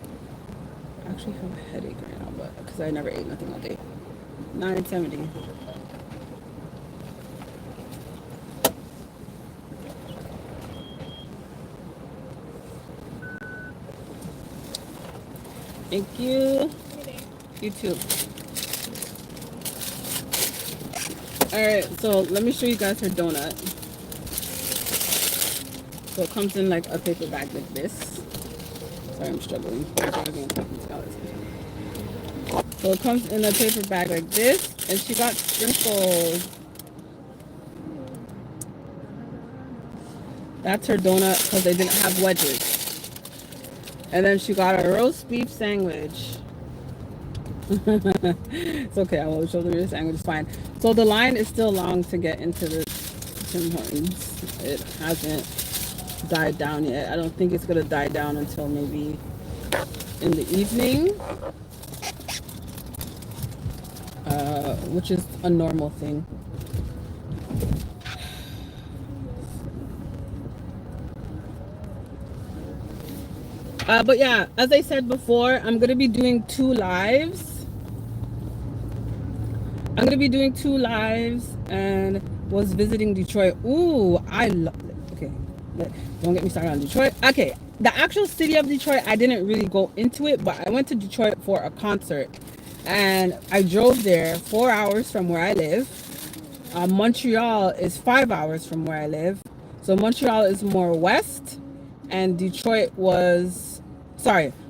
I actually have a headache right now, but because I never ate nothing all day. 9:70. Thank you. You too. Alright, so let me show you guys her donut. So it comes in like a paper bag like this. Sorry, I'm struggling. So it comes in a paper bag like this, and she got sprinkles. That's her donut because they didn't have wedges. And then she got a roast beef sandwich. It's okay, I will show them the sandwich. It's fine. So the line is still long to get into the Tim Hortons. It hasn't died down yet. I don't think it's gonna die down until maybe in the evening. which is a normal thing. But yeah, as I said before, I'm gonna be doing 2 lives. I'm gonna be doing 2 lives and was visiting Detroit. Ooh, I love it. Okay, don't get me started on Detroit. Okay, the actual city of Detroit, I didn't really go into it, but I went to Detroit for a concert, and I drove there 4 hours from where I live. Montreal is 5 hours from where I live, so Montreal is more west, and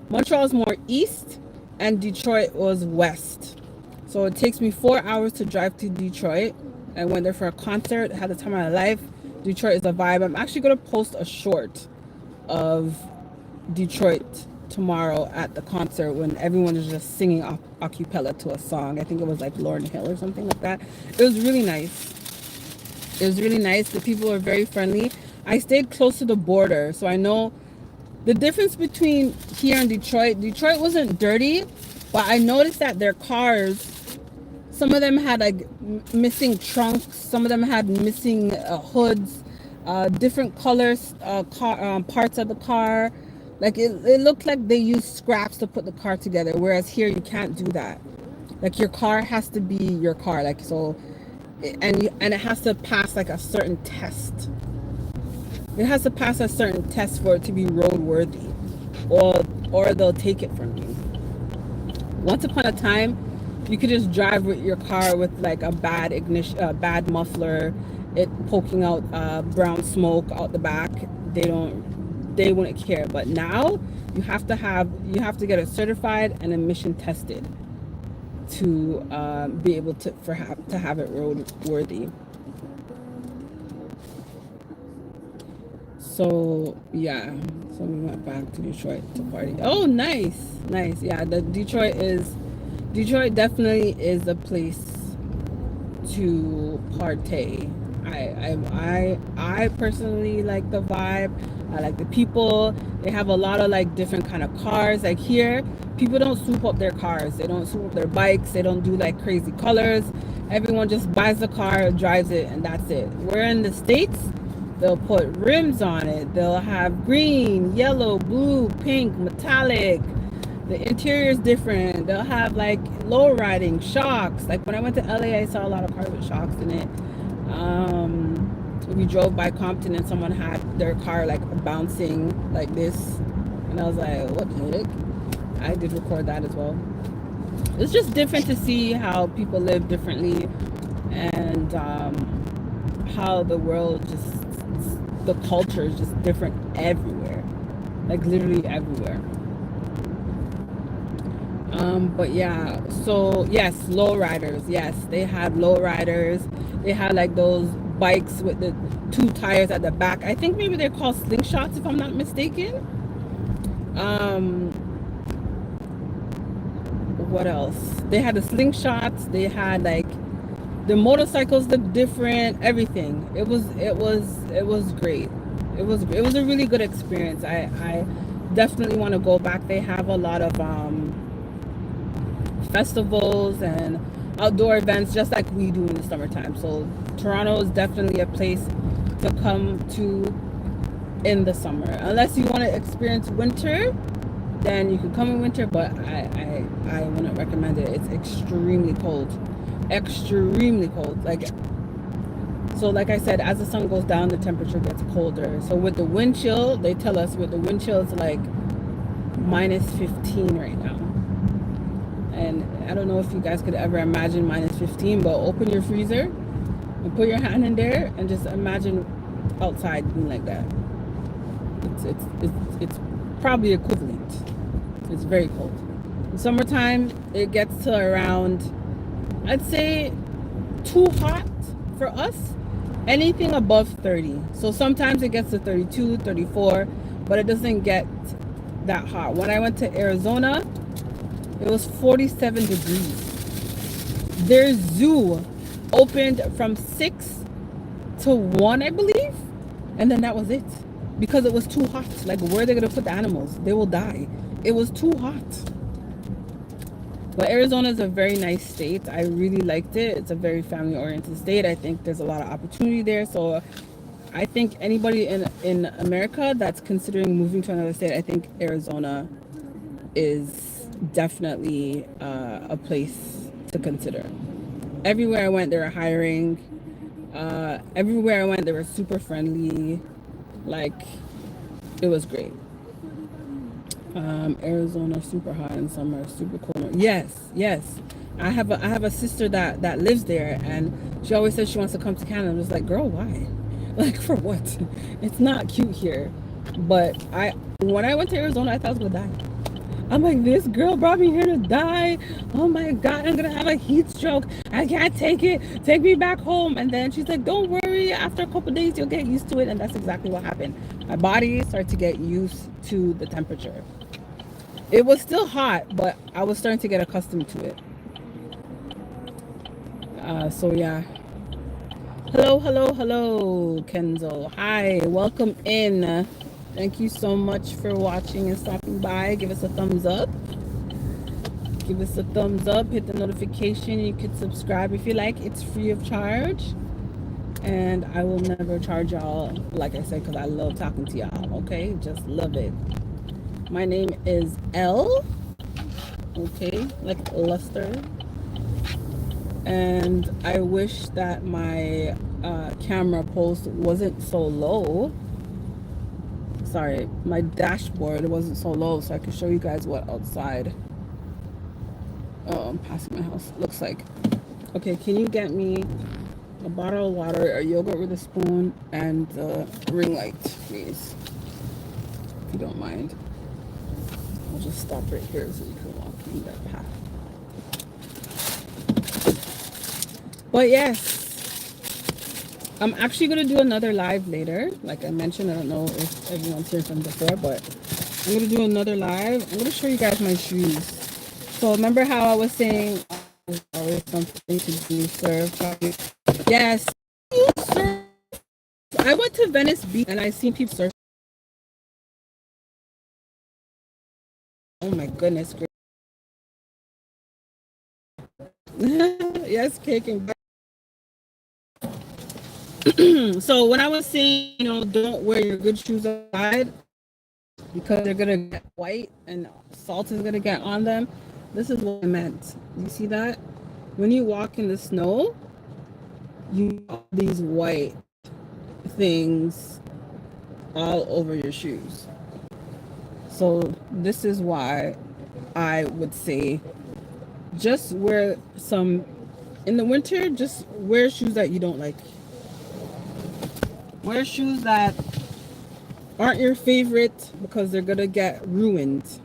Montreal is more east, and Detroit was west. So it takes me 4 hours to drive to Detroit. I went there for a concert, had the time of my life. Detroit is a vibe. I'm actually going to post a short of Detroit tomorrow at the concert when everyone is just singing a cappella to a song. I think it was like Lauryn Hill or something like that. It was really nice. It was really nice. The people were very friendly. I stayed close to the border, so I know the difference between here and Detroit. Detroit wasn't dirty, but I noticed that their cars, some of them had like missing trunks, some of them had missing hoods, different colors, parts of the car. Like it looked like they used scraps to put the car together, whereas here you can't do that. Like your car has to be your car, like so, and it has to pass like a certain test. It has to pass a certain test for it to be roadworthy, or they'll take it from you. Once upon a time, you could just drive with your car with like a bad ignition, bad muffler, it poking out brown smoke out the back. They wouldn't care. But now you have to get it certified and emission tested to be able to have it roadworthy. So yeah, so we went back to Detroit to party. Oh, nice. Yeah, Detroit definitely is a place to partay. I personally like the vibe. I like the people. They have a lot of like different kind of cars. Like here, people don't swoop up their cars. They don't swoop up their bikes. They don't do like crazy colors. Everyone just buys the car, drives it, and that's it. We're in the States. They'll put rims on it. They'll have green, yellow, blue, pink, metallic. The interior is different. They'll have like low riding shocks. Like when I went to LA, I saw a lot of cars with shocks in it. We drove by Compton and someone had their car like bouncing like this, and I was like, what the heck? I did record that as well. It's just different to see how people live differently, and how the world the culture is just different everywhere, like literally everywhere. But yeah, so yes, lowriders. Yes, they had lowriders. They had like those bikes with the 2 tires at the back. I think maybe they're called slingshots if I'm not mistaken. What else? They had the slingshots. They had like the motorcycles looked different. Everything. It was great. It was a really good experience. I definitely want to go back. They have a lot of festivals and outdoor events just like we do in the summertime. So Toronto is definitely a place to come to in the summer. Unless you want to experience winter, then you can come in winter, but I wouldn't recommend it. It's extremely cold. Like I said, as the sun goes down, the temperature gets colder. So with the wind chill, they tell us with the wind chill it's like minus 15 right now. And I don't know if you guys could ever imagine minus 15, but open your freezer and put your hand in there and just imagine outside being like that. It's probably equivalent. It's very cold. In summertime, it gets to around, I'd say, too hot for us. Anything above 30. So sometimes it gets to 32, 34, but it doesn't get that hot. When I went to Arizona, it was 47 degrees. Their zoo opened from 6 to 1, I believe. And then that was it. Because it was too hot. Like, where are they going to put the animals? They will die. It was too hot. But Arizona is a very nice state. I really liked it. It's a very family oriented state. I think there's a lot of opportunity there. So I think anybody in America that's considering moving to another state, I think Arizona is definitely a place to consider. Everywhere I went, they were hiring. Everywhere I went, they were super friendly. Like, it was great. Arizona super hot in summer, super cold. Yes, yes. I have a sister that lives there, and she always says she wants to come to Canada. I'm just like, girl, why? Like, for what? It's not cute here. But when I went to Arizona, I thought I was gonna die. I'm like, this girl brought me here to die. Oh my God, I'm gonna have a heat stroke. I can't take it. Take me back home. And then she's like, don't worry. After a couple of days, you'll get used to it. And that's exactly what happened. My body started to get used to the temperature. It was still hot, but I was starting to get accustomed to it. So yeah. Hello, hello, hello, Kenzo. Hi, welcome in. Thank you so much for watching and stopping by. Give us a thumbs up. Give us a thumbs up. Hit the notification. You could subscribe if you like. It's free of charge. And I will never charge y'all, like I said, because I love talking to y'all. Okay? Just love it. My name is Elle. Okay? Like luster. And I wish that my camera post wasn't so low. Sorry, my dashboard wasn't so low, so I could show you guys what outside. Oh, I'm passing my house. Looks like. Okay, can you get me a bottle of water, a yogurt with a spoon, and a ring light, please? If you don't mind. I'll just stop right here so you can walk in that path. But yes, I'm actually going to do another live later. Like I mentioned, I don't know if everyone's here from before, but I'm going to do another live. I'm going to show you guys my shoes. So remember how I was saying there's always something to do, surf. Yes, surf. I went to Venice Beach and I seen people surf. Oh my goodness. Yes, cake and so when I was saying, don't wear your good shoes outside because they're gonna get white and salt is gonna get on them, this is what I meant. You see that? When you walk in the snow, you have these white things all over your shoes. So this is why I would say just wear some in the winter, just wear shoes that you don't like. Wear shoes that aren't your favorite because they're gonna get ruined.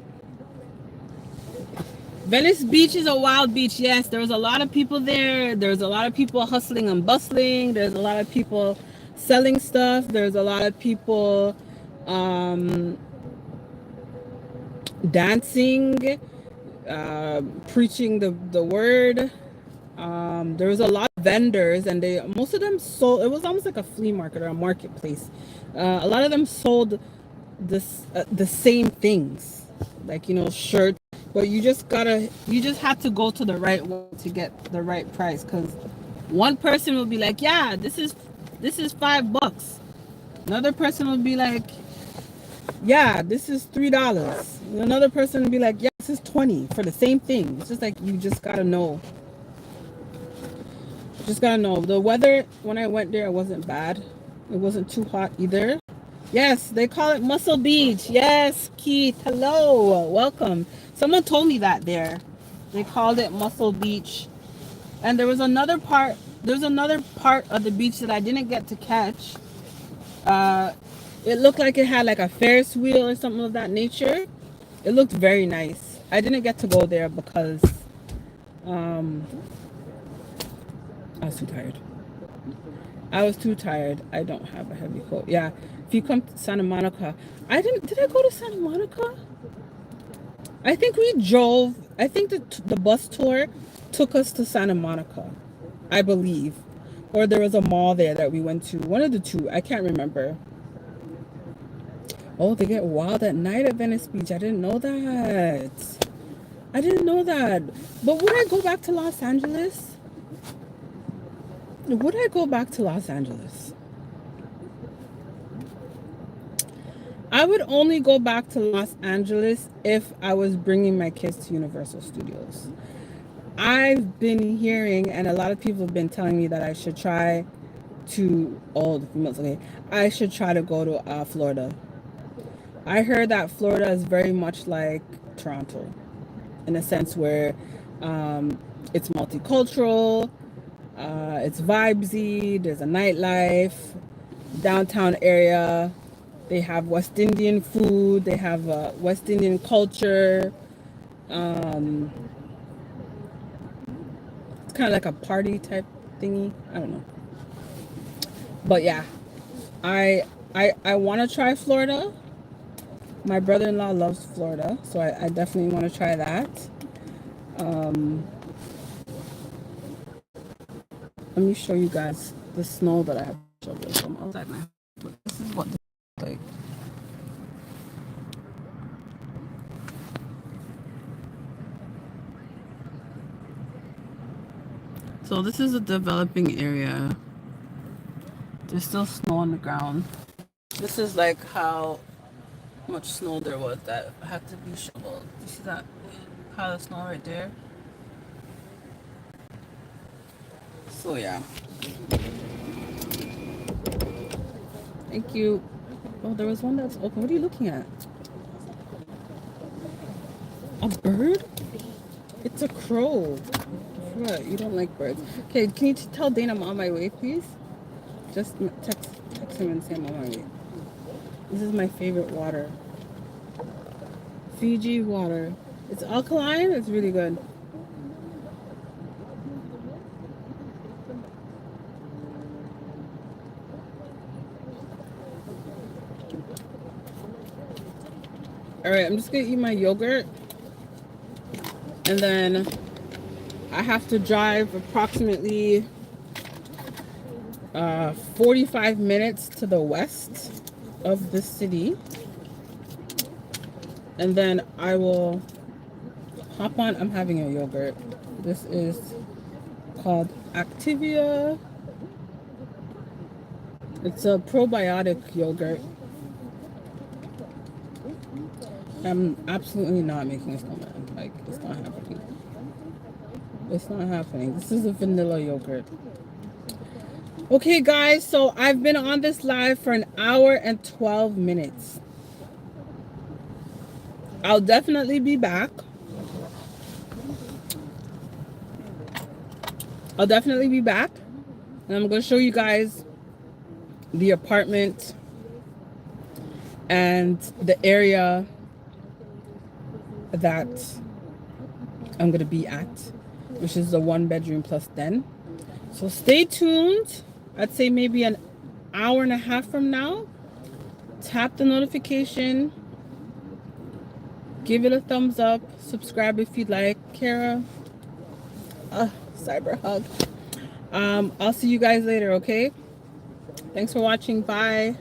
Venice Beach is a wild beach. Yes, there was a lot of people there. There's a lot of people hustling and bustling. There's a lot of people selling stuff. There's a lot of people dancing, preaching the word. There was a lot of vendors, and most of them sold. It was almost like a flea market or a marketplace. A lot of them sold the same things, like shirts. But you just have to go to the right one to get the right price, because one person will be like, yeah, this is $5. Another person will be like, yeah, this is $3. Another person will be like, yeah, this is 20 for the same thing. It's just like you just gotta know. Just gotta know. The weather when I went there, it wasn't bad. It wasn't too hot either. Yes, they call it Muscle Beach. Yes, Keith. Hello. Welcome. Someone told me that there. They called it Muscle Beach. And there was another part of the beach that I didn't get to catch. It looked like it had like a Ferris wheel or something of that nature. It looked very nice. I didn't get to go there because I was too tired. I don't have a heavy coat. Yeah. If you come to Santa Monica, did I go to Santa Monica? I think we drove. I think the bus tour took us to Santa Monica, I believe. Or there was a mall there that we went to. One of the two. I can't remember. Oh, they get wild at night at Venice Beach. I didn't know that. I didn't know that. But would I go back to Los Angeles? Would I go back to Los Angeles? I would only go back to Los Angeles if I was bringing my kids to Universal Studios. I've been hearing, and a lot of people have been telling me that I should try to, oh, the females, okay. I should try to go to Florida. I heard that Florida is very much like Toronto in a sense where it's multicultural, it's vibesy, there's a nightlife, downtown area. They have West Indian food, they have West Indian culture. Um, it's kind of like a party type thingy. I don't know. But yeah, I want to try Florida. My brother-in-law loves Florida, so I definitely want to try that. Let me show you guys the snow that I have shoveled from outside my house. This is what this looks like. So this is a developing area. There's still snow on the ground. This is like how much snow there was that had to be shoveled. You see that pile of snow right there? So yeah. Thank you. Oh, there was one that's open. What are you looking at? A bird? It's a crow. What? You don't like birds. Okay, can you tell Dane I'm on my way, please? Just text him and say I'm on my way. This is my favorite water. Fiji water. It's alkaline. It's really good. All right, I'm just gonna eat my yogurt, and then I have to drive approximately 45 minutes to the west of the city, and then I will hop on. I'm having a yogurt. This is called Activia. It's a probiotic yogurt. I'm absolutely not making a snowman. Like, it's not happening. It's not happening. This is a vanilla yogurt. Okay, guys, so I've been on this live for an hour and 12 minutes. I'll definitely be back. I'll definitely be back. And I'm going to show you guys the apartment and the area that I'm going to be at, which is the 1-bedroom plus den. So stay tuned. I'd say maybe an hour and a half from now. Tap the notification. Give it a thumbs up. Subscribe if you'd like. Kara. Cyber hug. I'll see you guys later, okay? Thanks for watching. Bye.